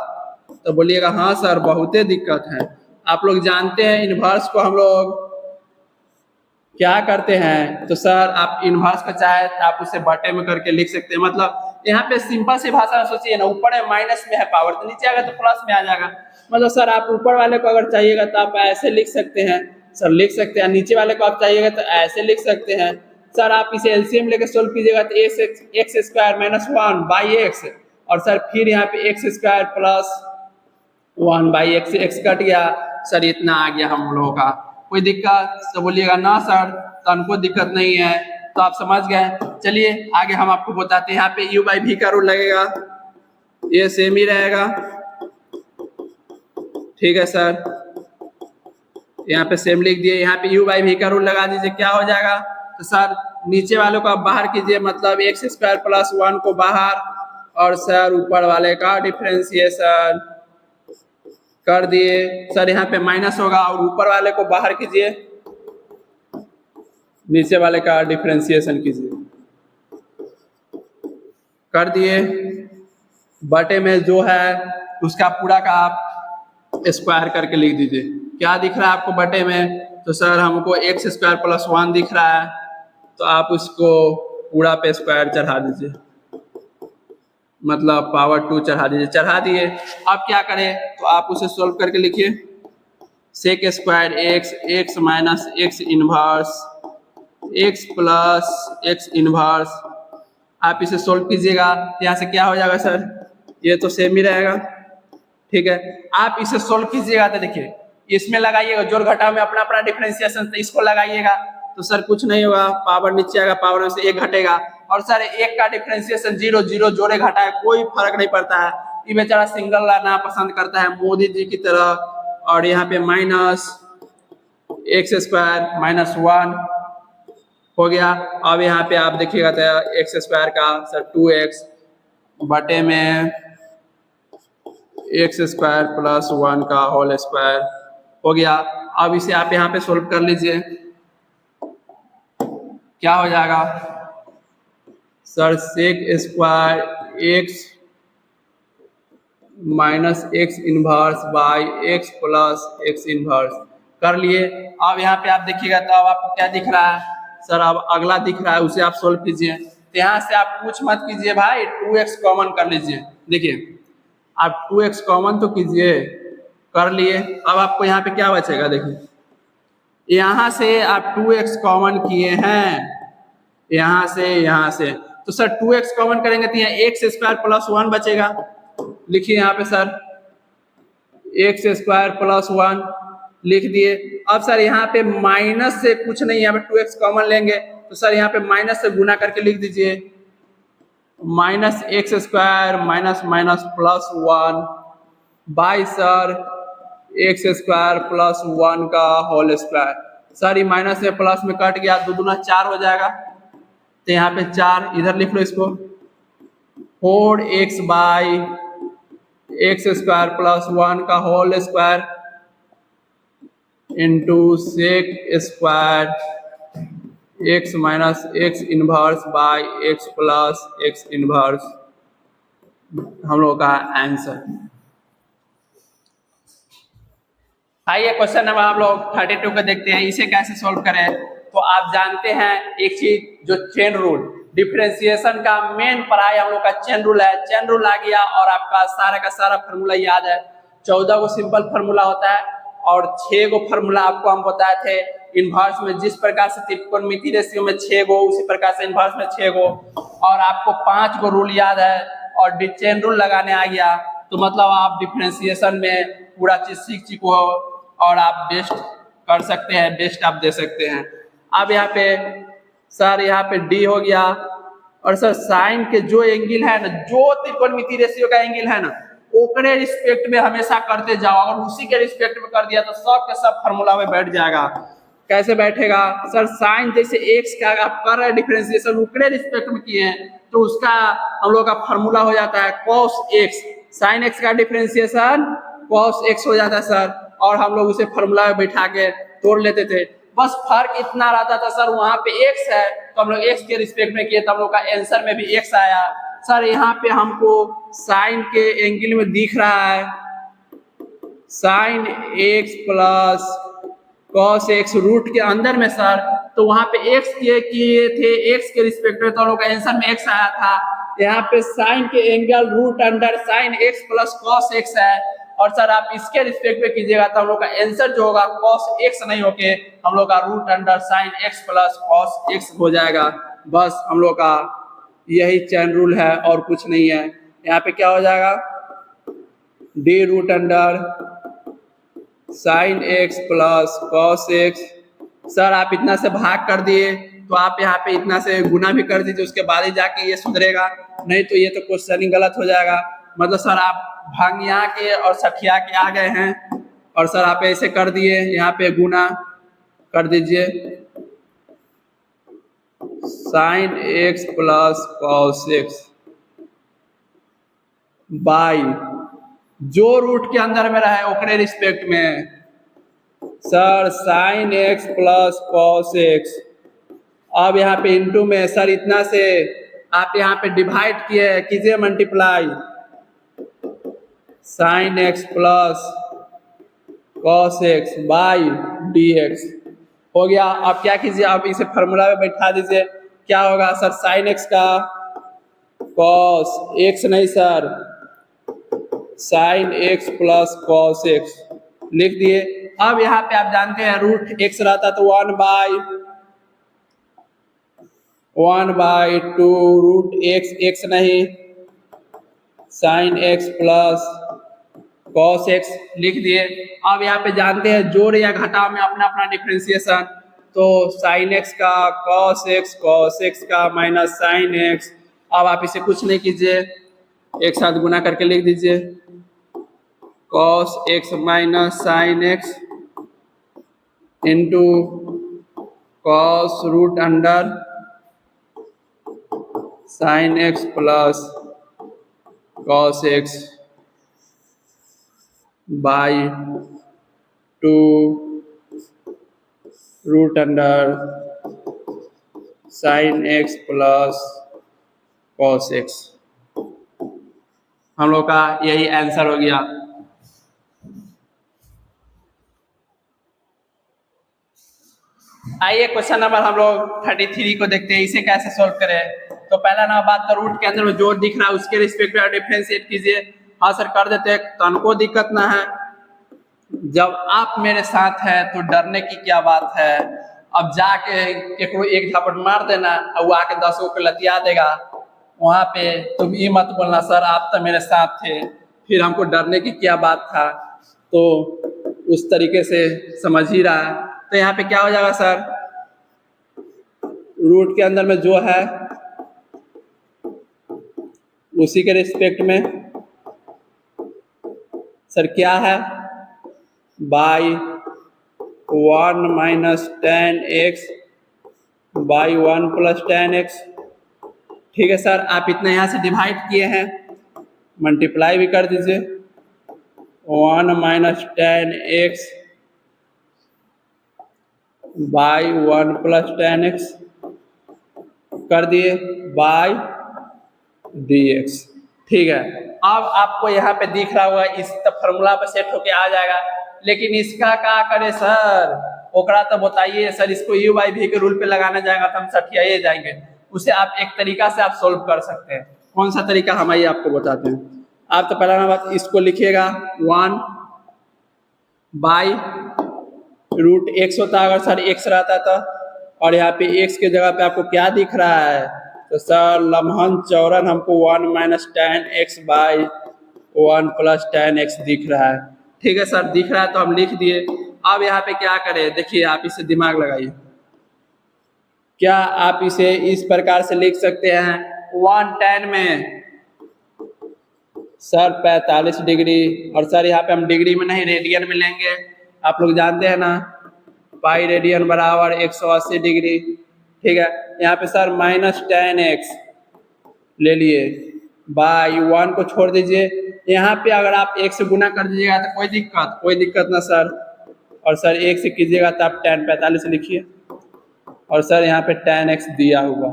तो बोलिएगा हाँ सर बहुत दिक्कत है। आप लोग जानते हैं इन्वर्स को हम लोग क्या करते हैं, तो सर आप इन्वर्स का चाहे तो आप उसे बटे में करके लिख सकते हैं। मतलब यहाँ पे सिंपल सी भाषा में सोचिए ना, ऊपर है माइनस में है पावर, तो नीचे आएगा तो प्लस में आ जाएगा। मतलब सर आप ऊपर वाले को अगर चाहिएगा तो आप ऐसे लिख सकते हैं, सर लिख सकते हैं। नीचे वाले को आप चाहिएगा तो ऐसे लिख सकते हैं। सर आप इसे एलसीएम लेके सोल्व कीजिएगा तो x square minus 1 by x, और सर फिर यहाँ पे x square plus 1 by x, x cut गया सर, इतना आ गया हम लोगों का। कोई दिक्कत तो बोलिएगा ना सर तो हमको दिक्कत नहीं है, तो आप समझ गए। चलिए आगे हम आपको बताते हैं। यहाँ पे u बाई भी का रूल लगेगा, ये सेम ही रहेगा, ठीक है सर। यहाँ पे सेम लिख दिए, यहाँ पे u बाई भी का रूल लगा दीजिए, क्या हो जाएगा। तो सर नीचे वालों को आप बाहर कीजिए, मतलब एक्स स्क्वायर प्लस 1 को बाहर, और सर ऊपर वाले का डिफरेंशिएशन कर दिए। सर यहाँ पे माइनस होगा और ऊपर वाले को बाहर कीजिए, नीचे वाले का डिफरेंशिएशन कीजिए, कर दिए। बटे में जो है उसका पूरा का आप स्क्वायर करके लिख दीजिए। क्या दिख रहा है आपको बटे में, तो सर हमको एक्स स्क्वायर प्लस 1 दिख रहा है, तो आप उसको पूरा पे स्क्वायर चढ़ा दीजिए, मतलब पावर 2 चढ़ा दीजिए। चढ़ा दिए, अब क्या करें, तो आप उसे सोल्व करके लिखिए। Sec square x, x minus x inverse, x plus x inverse, आप इसे सोल्व कीजिएगा। यहाँ से क्या हो जाएगा सर, ये तो सेम ही रहेगा, ठीक है। आप इसे सोल्व कीजिएगा तो देखिए इसमें लगाइएगा जोड़ घटाव में अपना अपना डिफरेंशिएशन, तो इसको लगाइएगा तो सर कुछ नहीं होगा, पावर नीचे आएगा, पावर में से 1 घटेगा, और सर 1 का डिफरेंशिएशन 0, 0 जोड़े घटाए कोई फर्क नहीं पड़ता है। ये बेचारा सिंगल लाना पसंद करता है मोदी जी की तरह। और यहाँ पे माइनस एक्स स्क्वायर माइनस 1 हो गया। अब यहाँ पे आप देखिएगा तो एक्स स्क्वायर का सर 2x बटे में एक्स स्क्वायर प्लस 1 का होल स्क्वायर हो गया। अब इसे आप यहाँ पे सोल्व कर लीजिए, क्या हो जाएगा sir, sec square x minus x inverse by x plus x inverse कर लिए। अब यहाँ पे आप देखिएगा तो अब आपको क्या दिख रहा है सर, अब अगला दिख रहा है, उसे आप सोल्व कीजिए। तो यहाँ से आप कुछ मत कीजिए भाई, 2x कॉमन कर लीजिए। देखिए आप 2x कॉमन तो कीजिए, कर लिए। अब आपको यहाँ पे क्या बचेगा, देखिए यहाँ से आप 2x कॉमन किए हैं, यहाँ से, तो सर 2x कॉमन करेंगे तो यहाँ एक्स स्क्वायर प्लस 1 बचेगा। लिखिए यहाँ पे सर एक्स स्क्वायर प्लस 1 लिख दिए। अब सर यहाँ पे माइनस से कुछ नहीं, यहाँ पे 2x कॉमन लेंगे तो सर यहाँ पे माइनस से गुना करके लिख दीजिए, minus x square minus minus plus 1 by sir x square plus 1 का होल स्क्वायर। सर ये माइनस में प्लस में कट गया, 2 दूना 4 हो जाएगा, तो यहाँ पे 4 इधर लिख लो इसको, 4x by x square plus 1 का whole square into sec square x minus x inverse by x plus x inverse, हम लोग का आंसर। आइए क्वेश्चन नंबर आप लोग 32 को देखते हैं, इसे कैसे सॉल्व करें। तो आप जानते हैं एक चीज जो चेन रूल, डिफरेंशिएशन का मेन पढ़ाई हम लोग का चेन रूल है। चेन रूल आ गया और आपका सारा का सारा फार्मूला याद है। 14 को सिंपल फार्मूला होता है और 6 को फार्मूला आपको हम बताए थे। इन्वर्स में जिस प्रकार से त्रिकोणमिति रेशियो में 6 गो, उसी प्रकार से इन्वर्स में 6 गो, और आपको 5 गो रूल याद है और चेन रूल लगाने आ गया, तो मतलब आप डिफरेंशिएशन में पूरा चीज सीख चुके हो और आप बेस्ट कर सकते हैं, बेस्ट आप दे सकते हैं। अब यहाँ पे सर यहाँ पे डी हो गया, और सर साइन के जो एंगल है ना, जो त्रिकोणमिति रेशियो का एंगल है ना, ओकरे रिस्पेक्ट में हमेशा करते जाओ, और उसी के रिस्पेक्ट में कर दिया तो सब के सब फार्मूला में बैठ जाएगा। कैसे बैठेगा सर, साइन जैसे एक्स का आप कर रहे हैं डिफरेंशिएशन, ओकरे रिस्पेक्ट में किए हैं तो उसका हम लोग का फार्मूला हो जाता है cos x, साइन एक्स का डिफरेंशिएशन cos x हो जाता है सर, और हम लोग उसे फार्मूला में बैठा के तोड़ लेते थे। बस फर्क इतना रहता था सर, वहां पे x है तो हम लोग x के रिस्पेक्ट में किए तो हम लोग का आंसर में भी x आया। सर यहाँ पे हमको साइन के एंगल में दिख रहा है sine x plus cos x root के अंदर में सर, तो वहां पे एक्स किए थे, एक्स के रिस्पेक्ट में, तो हम लोग का आंसर में एक्स आया था। यहाँ पे साइन के angle root under sine x plus cos x है, और सर आप इसके रिस्पेक्ट में कीजिएगा तो हम लोग का आंसर जो होगा कॉस एक्स नहीं होके हम लोग का root under sine x plus cos x हो जाएगा। बस हम लोग का यही चैन रूल है और कुछ नहीं है। यहाँ पे क्या हो जाएगा, d root under sine x plus cos x. Sir आप इतना से भाग कर दिए तो आप यहाँ पे इतना से गुना भी कर दीजिए, उसके बाद ही जाके ये सुधरेगा, नहीं तो ये तो क्वेश्चन ही गलत हो जाएगा। मतलब सर आप भांगिया के और सठिया के आ गए हैं, और सर आप ऐसे कर दिए, यहाँ पे गुना कर दीजिए sign x plus cos x by जो रूट के अंदर में रहे ओकरे रिस्पेक्ट में sir sign x plus cos x. अब यहाँ पे इंटू में सर इतना से आप यहाँ पे डिवाइड किए, कीजिए multiply sign x plus cos x by D x हो गया। अब क्या कीजिए, आप इसे फॉर्मूला में बैठा दीजिए, क्या होगा सर साइन एक्स का कॉस एक्स नहीं sir sign x plus cos x लिख दिए। अब यहाँ पे आप जानते हैं रूट एक्स रहता तो 1/2 रूट एक्स, एक्स नहीं sign x plus cos x लिख दिए। अब यहाँ पे जानते हैं जोड़ या घटाव में अपना अपना डिफरेंशिएशन, तो साइन एक्स का कॉस एक्स का माइनस साइन एक्स। अब आप इसे कुछ नहीं कीजिए, एक साथ गुना करके लिख दीजिए cos x minus sine x into cos root under sine x plus cos x by 2 root under sine x plus cos x. हम लोग का यही आंसर हो गया। आइए क्वेश्चन नंबर हम लोग 33 को देखते हैं, इसे कैसे सोल्व करें। तो पहला ना बात तो रूट के अंदर में जो दिख रहा है उसके रिस्पेक्ट में डिफरेंशिएट कीजिए। हाँ सर कर देते हैं, तो हमको दिक्कत ना है, जब आप मेरे साथ हैं तो डरने की क्या बात है। अब जाके केकरो एक झपट मार देना और वो आके 10 को लतिया देगा, वहां पे तुम ये मत बोलना सर आप तो मेरे साथ थे, फिर हमको डरने की क्या बात था। तो उस तरीके से समझ ही रहा है। तो यहाँ पे क्या हो जाएगा सर, रूट के अंदर में जो है उसी के रिस्पेक्ट में सर क्या है by 1 minus tan x by 1 plus tan x। ठीक है सर, आप इतना यहाँ से डिवाइड किए हैं, मल्टीप्लाई भी कर दीजिए 1 minus tan x by 1 plus tan x कर दिए बाई dx। ठीक है, अब आपको यहाँ पे दिख रहा होगा इस फॉर्मूला पे सेट होके आ जाएगा, लेकिन इसका क्या करे सर, ओकरा तो बताइए सर। इसको u बाई v के रूल पे लगाना जाएगा तो हम सठियाए जाएंगे। उसे आप एक तरीका से आप सोल्व कर सकते हैं। कौन सा तरीका हम आइए आपको बताते हैं। आप तो पहला बात इसको लिखिएगा 1 बाई रूट एक्स होता, अगर सर एक्स रहता था, और यहाँ पे एक्स के जगह पे आपको क्या दिख रहा है, तो सर लम्हन चौरन हमको 1 minus tan x by 1 plus tan x दिख रहा है। ठीक है सर, दिख रहा है तो हम लिख दिए। अब यहाँ पे क्या करें, देखिए आप इसे दिमाग लगाइए। क्या आप इसे इस प्रकार से लिख सकते हैं 1 tan में सर 45 डिग्री, और सर यहाँ पे हम डिग्री में नहीं रेडियन में लेंगे। आप लोग जानते हैं ना पाई रेडियन बराबर 180 डिग्री। ठीक है, यहाँ पे सर माइनस tan x ले लिए बाई 1 को छोड़ दीजिए। यहाँ पे अगर आप 1 से गुना कर दीजिएगा तो कोई दिक्कत ना सर, और सर 1 से कीजिएगा तो आप tan 45 लिखिए, और सर यहाँ पे tan x दिया हुआ।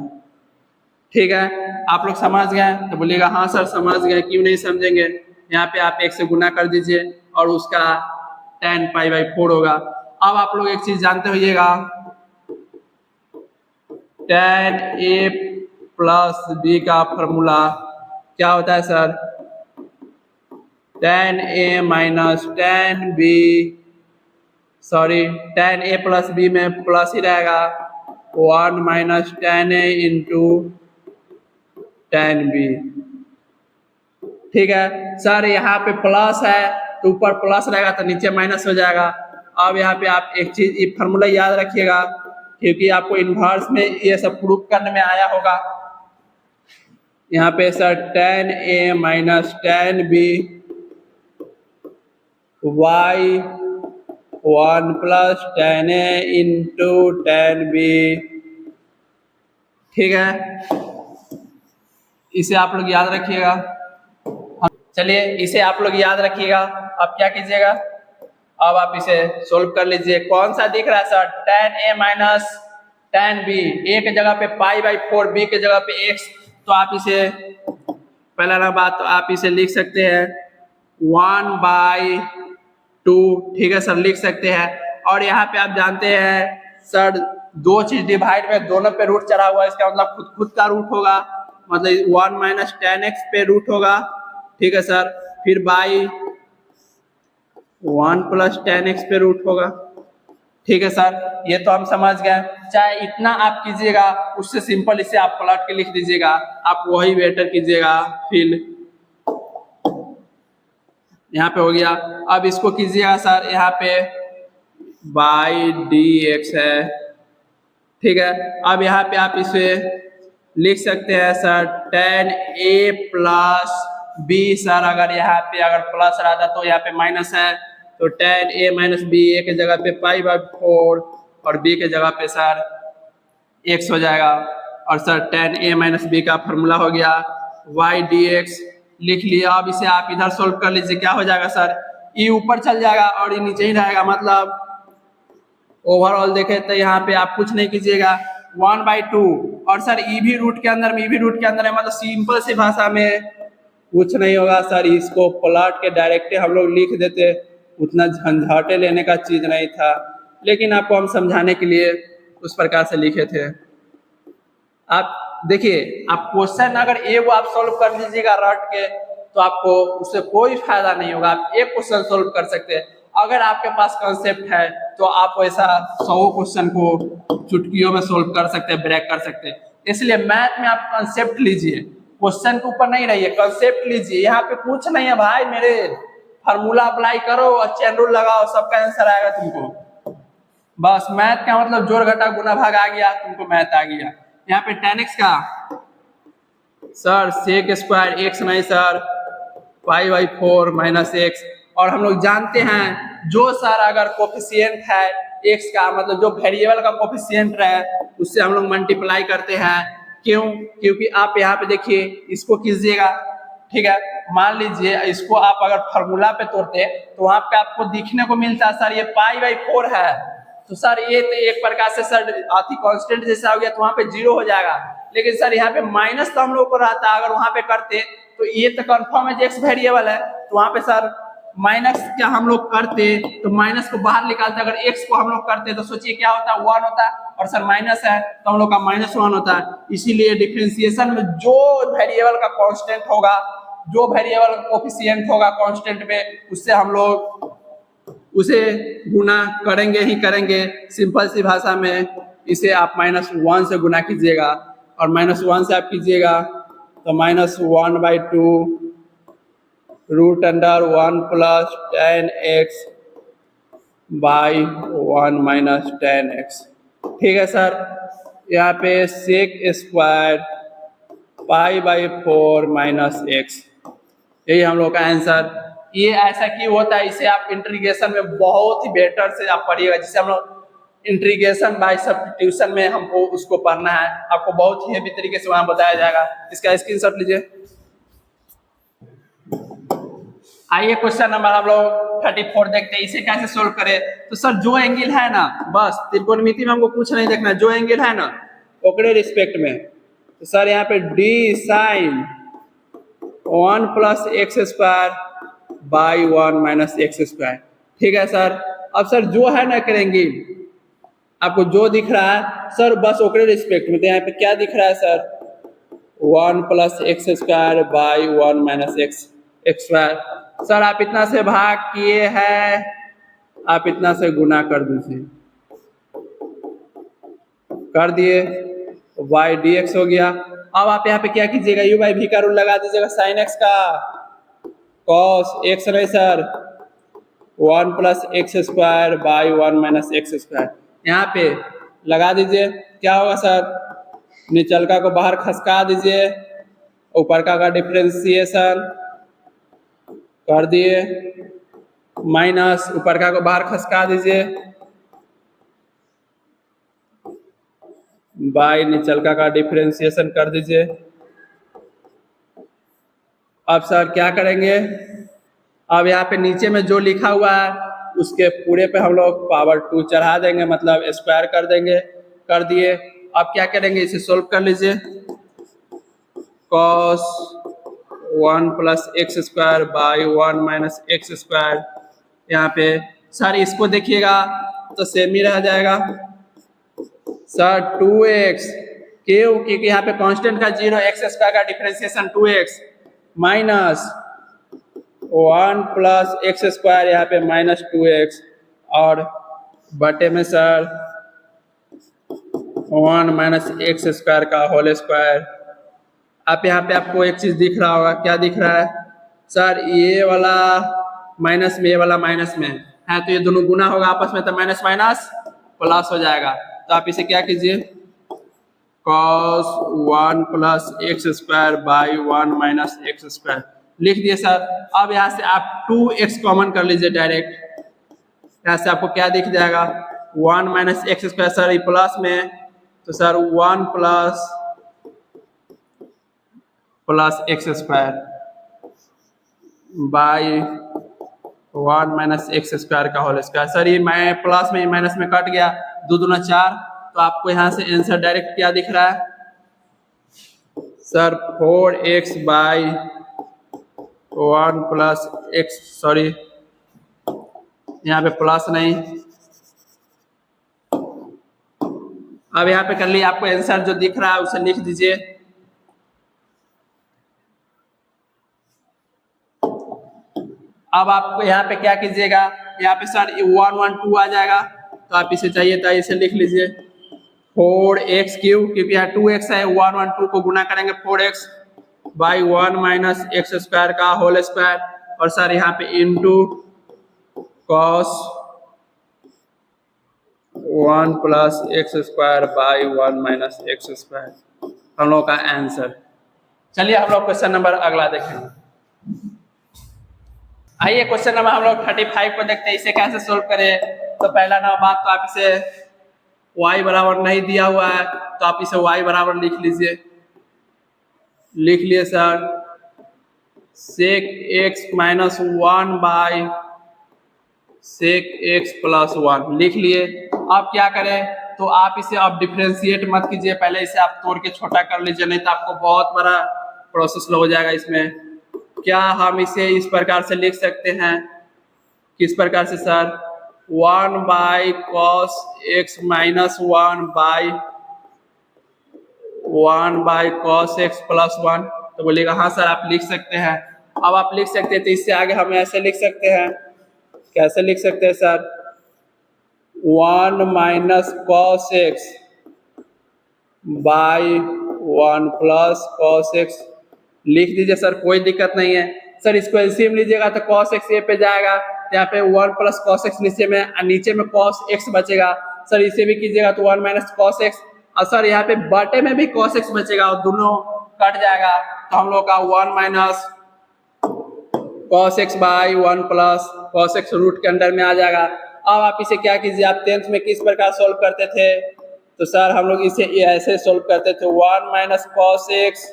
ठीक है, आप लोग समझ गए तो बोलिएगा हाँ सर समझ गए, क्यों नहीं समझेंगे। यहाँ पे आप 1 से गुना कर दीजिए और उसका tan π/4 होगा। अब आप लोग एक चीज जानते होइएगा, tan a प्लस b का फॉर्मूला क्या होता है sir? tan a minus tan b, sorry tan a plus b में प्लस ही रहेगा, 1 minus tan a into tan b। ठीक है सर, यहाँ पे प्लस है तो ऊपर प्लस रहेगा तो नीचे माइनस हो जाएगा। अब यहाँ पे आप एक चीज ये फॉर्मूला याद रखिएगा, क्योंकि आपको इनवर्स में ये सब प्रूफ करने में आया होगा। यहाँ पे sir tan a minus tan b y 1 plus tan a into tan b। ठीक है, इसे आप लोग याद रखिएगा। चलिए इसे आप लोग याद रखिएगा। अब क्या कीजिएगा, अब आप इसे सोल्व कर लीजिए। कौन सा दिख रहा है sir? tan a minus tan b, a के जगह पे π/4, b के जगह पे x, तो आप इसे पहला ना बात तो आप इसे लिख सकते हैं 1/2। ठीक है सर, लिख सकते हैं। और यहाँ पे आप जानते हैं सर, दो चीज डिवाइड में दोनों पे रूट चढ़ा हुआ है, इसका मतलब खुद का रूट होगा, मतलब 1 माइनस tan x पे रूट होगा। ठीक है सर, फिर बाई 1 प्लस tan x पे रूट होगा। ठीक है सर, ये तो हम समझ गए। चाहे इतना आप कीजिएगा, उससे सिंपल इसे आप पलट के लिख दीजिएगा, आप वही बेटर कीजिएगा। फिर यहाँ पे हो गया। अब इसको कीजिएगा सर, यहाँ पे बाई dx है। ठीक है, अब यहाँ पे आप इसे लिख सकते हैं sir tan a plus b। Sir अगर यहाँ पे अगर प्लस रहता तो यहाँ पे माइनस है, तो tan a minus b, a के जगह पे π/4 और b के जगह पे सर x हो जाएगा। और sir tan a minus b का फॉर्मूला हो गया y dx, लिख लिया। अब इसे आप इधर सोल्व कर लीजिए, क्या हो जाएगा सर? e ऊपर चल जाएगा और e नीचे ही रहेगा, मतलब ओवरऑल देखें तो यहाँ पे आप कुछ नहीं कीजिएगा 1/2। और सर e भी रूट के अंदर में, e भी रूट के अंदर है, मतलब सिंपल सी भाषा में कुछ नहीं होगा सर। इसको पलट के डायरेक्ट हम लोग लिख देते, उतना झंझाटे लेने का चीज नहीं था, लेकिन आपको हम समझाने के लिए उस प्रकार से लिखे थे। आप देखिए, आप क्वेश्चन अगर एगो आप सोल्व कर लीजिएगा रट के, तो आपको उससे कोई फायदा नहीं होगा। आप एक क्वेश्चन सोल्व कर सकते हैं। अगर आपके पास कंसेप्ट है तो आप वैसा 100 क्वेश्चन को चुटकियों में सोल्व कर सकते हैं, ब्रेक कर सकते हैं। इसलिए मैथ में आप कंसेप्ट लीजिए, क्वेश्चन के ऊपर नहीं रहिए, कंसेप्ट लीजिए। यहाँ पे कुछ नहीं है भाई, मेरे फार्मूला अप्लाई करो और चेन रूल लगाओ, सबका आंसर आएगा तुमको। बस मैथ का मतलब जोड़ घटा गुना भाग आ गया, तुमको मैथ आ गया। यहाँ पे tan x का सर sec स्क्वायर x नहीं सर π/4 माइनस x। और हम लोग जानते हैं जो सर अगर कोफिशिएंट है x का, मतलब जो वेरिएबल का कोफिशिएंट है, उससे हम लोग मल्टीप्लाई करते हैं। क्यों? क्योंकि आप यहाँ पे देखिए, इसको कीजिएगा। ठीक है, मान लीजिए इसको आप अगर फार्मूला पे तोड़ते तो वहां पे आपको दिखने को मिलता सर ये π/4 है, तो सर ये तो एक प्रकार से सर अति कांस्टेंट जैसा हो गया, तो वहां पे 0 हो जाएगा। लेकिन सर यहाँ पे माइनस तो हम लोग को रहता, अगर वहां पे करते तो ये तो कंफर्म है x वेरिएबल है, तो वहां पे सर माइनस क्या हम लोग करते तो माइनस को बाहर निकालते, अगर x को हम लोग करते तो सोचिए क्या होता, 1 होता, और सर माइनस है तो हम लोग का -1 होता है। इसीलिए डिफरेंशिएशन में जो वेरिएबल का कांस्टेंट होगा, जो वेरिएबल कोफिशिएंट होगा कांस्टेंट में, उससे हम लोग उसे गुना करेंगे ही करेंगे। सिंपल सी भाषा में इसे आप -1 से गुना कीजिएगा, और -1 से आप कीजिएगा तो -1/2 √1 plus tan x by 1 minus tan x। ठीक है सर, यहाँ पे sec स्क्वायर π/4 माइनस x, यही हम लोग का आंसर। ये ऐसा क्यों होता है, इसे आप इंटीग्रेशन में बहुत ही बेटर से आप पढ़िएगा, जिसे हम लोग इंटीग्रेशन बाय सब्स्टिट्यूशन में हमको उसको पढ़ना है, आपको बहुत ही हेवी तरीके से वहां बताया जाएगा। इसका स्क्रीनशॉट लीजिए। आइए क्वेश्चन नंबर हम लोग 34 देखते हैं, इसे कैसे सोल्व करें। तो सर जो एंगल है ना, बस त्रिकोणमिति में हमको कुछ नहीं देखना, जो एंगल है ना ओकरे रिस्पेक्ट में। तो सर यहाँ पे d sin 1 plus x square by 1 minus x square. ठीक है सर। अब सर जो है ना करेंगे, आपको जो दिख रहा है सर बस ओकरे रिस्पेक्ट में, तो यहाँ पे क्या दिख रहा है sir 1 plus x square by 1 minus x square. Sir आप इतना से भाग किए हैं, आप इतना से गुना कर दीजिए, कर दिए, वाई डी एक्स हो गया। अब आप यहाँ पे क्या कीजिएगा, यू बाई वी का रूल लगा दीजिएगा, साइन एक्स का कॉस एक्स नहीं sir 1 plus x square by 1 minus x square. यहाँ पे लगा दीजिए, क्या होगा सर निचलका को बाहर खसका दीजिए, ऊपर का डिफ्रेंसिएशन कर दिए, माइनस ऊपर का को बाहर खसका दीजिए, बाई निचलका का डिफ्रेंसिएशन कर दीजिए। अब सर क्या करेंगे, अब यहाँ पे नीचे में जो लिखा हुआ है उसके पूरे पे हम लोग पावर 2 चढ़ा देंगे, मतलब स्क्वायर कर देंगे, कर दिए। अब क्या करेंगे, इसे सोल्व कर लीजिए, cos 1 plus x square by 1 minus x square. यहाँ पे सर इसको देखिएगा तो सेम ही रह जाएगा सर 2x, क्यों, क्योंकि यहाँ पे कांस्टेंट का 0, एक्स स्क्वायर का differentiation 2x minus 1 plus x square, यहाँ पे माइनस 2x, और बटे में सर 1 माइनस एक्स स्क्वायर का होल स्क्वायर। आप यहाँ पे आपको एक चीज दिख रहा होगा, क्या दिख रहा है सर, ये वाला माइनस में ये वाला माइनस में है, तो ये दोनों गुना होगा आपस में, तो माइनस माइनस प्लस हो जाएगा। तो आप इसे क्या कीजिए, cos 1 plus x square by 1 minus x square लिख दिए सर। अब यहाँ से आप 2x कॉमन कर लीजिए डायरेक्ट, यहाँ से आपको क्या दिख जाएगा 1 माइनस एक्स स्क्वायर, सर ये प्लस में, तो sir 1 plus x square by 1 minus x square का होल स्क्वायर। सर ये मैं प्लस में माइनस में कट गया, 2 दूना 4, तो आपको यहाँ से आंसर डायरेक्ट क्या दिख रहा है sir 4x by 1 plus x, sorry यहाँ पे प्लस नहीं, अब यहाँ पे कर लिए, आपको आंसर जो दिख रहा है उसे लिख दीजिए। अब आपको यहाँ पे क्या कीजिएगा, यहाँ पे सर 1 1 2 आ जाएगा, तो आप इसे चाहिए था इसे लिख लीजिए 4x क्यू, क्योंकि यहाँ 2x है, 1 1 2 को गुना करेंगे 4x by 1 minus x square का होल स्क्वायर, और सर यहाँ पे into cos 1 plus x square by 1 minus x square हम लोग का आंसर। चलिए हम लोग क्वेश्चन नंबर अगला देखेंगे। आइए क्वेश्चन नंबर हम लोग 35 को देखते हैं, इसे कैसे सोल्व करें। तो पहला नंबर बात, तो आप इसे y बराबर नहीं दिया हुआ है तो आप इसे y बराबर लिख लीजिए, लिख लिए sir sec x minus 1 by sec x plus 1 लिख लिए। आप क्या करें, तो आप इसे अब डिफ्रेंशिएट मत कीजिए, पहले इसे आप तोड़ के छोटा कर लीजिए, नहीं तो आपको बहुत बड़ा प्रोसेस हो जाएगा इसमें। क्या हम इसे इस प्रकार से लिख सकते हैं, किस प्रकार से sir 1 by cos x minus 1 by cos x plus 1, तो बोलिएगा हाँ सर आप लिख सकते हैं। अब आप लिख सकते हैं, तो इससे आगे हम ऐसे लिख सकते हैं, कैसे लिख सकते हैं sir 1 minus cos x by 1 plus cos x लिख दीजिए सर, कोई दिक्कत नहीं है। सर इसको एलसीएम लीजिएगा तो cos x ये पे जाएगा, यहाँ पे 1 प्लस कॉस एक्स नीचे में cos x बचेगा। सर इसे भी कीजिएगा तो 1 माइनस कॉस एक्स, और सर यहाँ पे बटे में भी cos x बचेगा और दोनों कट जाएगा, तो हम लोग का 1 minus cos x by 1 plus cos x root के अंदर में आ जाएगा। अब आप इसे क्या कीजिए, आप 10th में किस प्रकार सोल्व करते थे, तो सर हम लोग इसे ऐसे सोल्व करते थे 1 minus cos x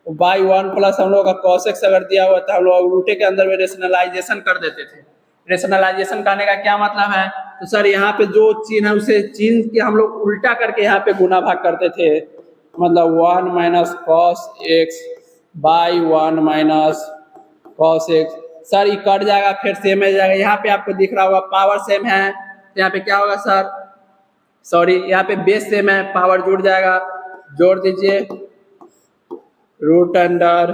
by 1 plus हम लोग का cos x अगर दिया हुआ था हम लोग रूटे के अंदर में रेशनलाइजेशन कर देते थे। रेशनलाइजेशन करने का क्या मतलब है, तो सर यहाँ पे जो चिन्ह है उसे चिन्ह के हम लोग उल्टा करके यहाँ पे गुना भाग करते थे, मतलब 1 minus cos x by 1 minus cos x. Sir ये कट जाएगा, फिर सेम हो जाएगा। यहाँ पे आपको दिख रहा होगा पावर सेम है, तो यहाँ पे क्या होगा सर, सॉरी यहाँ पे बेस सेम है, पावर जुड़ जाएगा, जोड़ दीजिए root under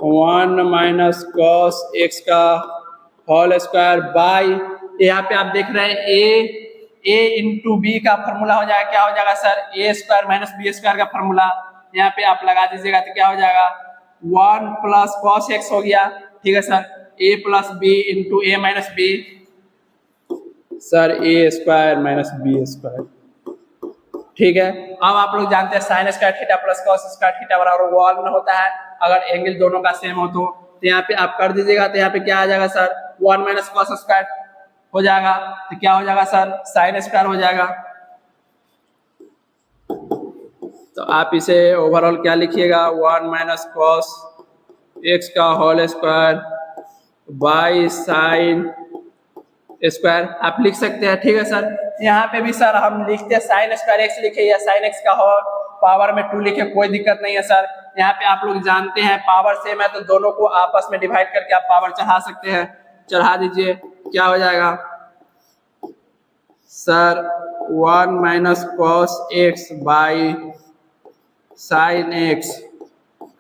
1 minus cos x का होल स्क्वायर बाई, यहाँ पे आप देख रहे हैं ए इंटू बी का फॉर्मूला हो जाएगा, क्या हो जाएगा sir, a square minus b square का फॉर्मूला, यहाँ पे आप लगा दीजिएगा तो क्या हो जाएगा 1 प्लस कॉस एक्स हो गया, ठीक है sir, A plus B into A minus B, sir a square minus b square, ठीक है। अब आप लोग जानते हैं sine square theta plus cos square theta बराबर 1 होता है, अगर एंगल दोनों का सेम हो तो यहाँ पे आप कर दीजिएगा, तो यहाँ पे क्या आ जाएगा सर 1 माइनस कॉस स्क्वायर हो जाएगा, तो क्या हो जाएगा सर साइन स्क्वायर हो जाएगा। तो आप इसे ओवरऑल क्या लिखिएगा 1 माइनस कॉस एक्स का whole square by sine square आप लिख सकते हैं, ठीक है सर। यहाँ पे भी सर हम लिखते हैं साइन स्क्वायर एक्स लिखे या साइन एक्स का होल पावर में 2 लिखे, कोई दिक्कत नहीं है सर। यहाँ पे आप लोग जानते हैं पावर सेम है तो दोनों को आपस में डिवाइड करके आप पावर चढ़ा सकते हैं, चढ़ा दीजिए, क्या हो जाएगा sir 1 minus cos x by sine x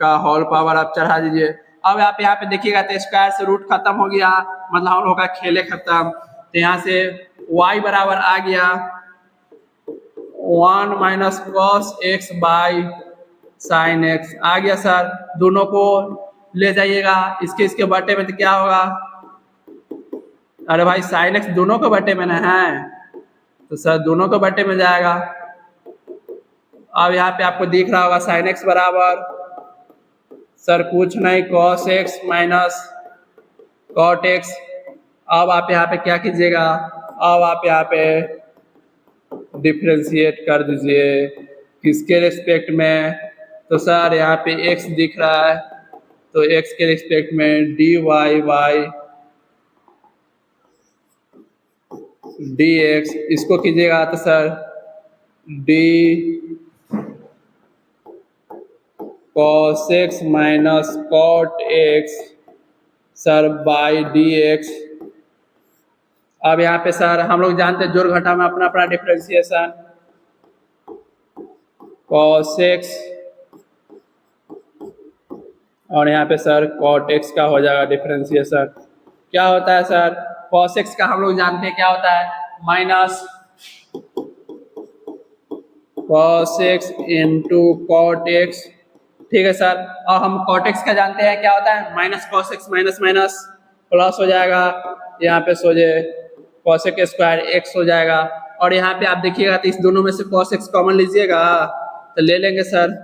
का होल पावर आप चढ़ा दीजिए। अब आप यहाँ पे देखिएगा तो स्क्वायर से रूट खत्म हो गया, मतलब हम लोग का खेले खत्म, तो यहाँ से y बराबर आ गया 1 minus cos x by sine x आ गया सर। दोनों को ले जाइएगा इसके बटे में, तो क्या होगा, अरे भाई साइन एक्स दोनों के बटे में ना है, तो सर दोनों के बटे में जाएगा। अब यहाँ पे आपको दिख रहा होगा साइन एक्स बराबर सर कुछ नहीं cos x minus cot x. अब आप यहाँ पे क्या कीजिएगा, अब आप यहाँ पे डिफरेंशिएट कर दीजिए किसके रिस्पेक्ट में, तो सर यहाँ पे x दिख रहा है तो x के रिस्पेक्ट में dy बाई dx, इसको कीजिएगा तो sir d cos x minus cot x sir by dx। अब यहाँ पे सर हम लोग जानते हैं जोड़ घटा में अपना अपना डिफरेंशिएशन, cos x और यहाँ पे सर cot x का हो जाएगा डिफरेंशिएशन। क्या होता है सर cos x का हम लोग जानते हैं क्या होता है, minus cos x into cot x, ठीक है सर। और हम cot x का जानते हैं क्या होता है, minus cos x minus minus plus हो जाएगा, यहाँ पे सोचे cos x स्क्वायर x हो जाएगा। और यहाँ पे आप देखिएगा तो इस दोनों में से cos x कॉमन लीजिएगा तो ले लेंगे सर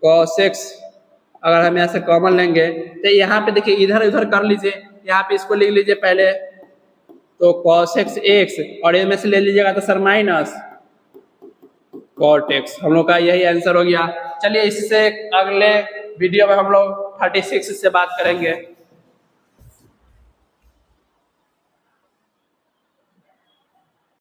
cos x, अगर हम यहाँ से कॉमन लेंगे तो यहाँ पे देखिए इधर उधर कर लीजिए, यहाँ पे इसको लिख लीजिए पहले तो cos x x और ये में से ले लीजिएगा तो सर माइनस cot x, हम लोग का यही आंसर हो गया। चलिए इससे अगले वीडियो में हम लोग 36 से बात करेंगे।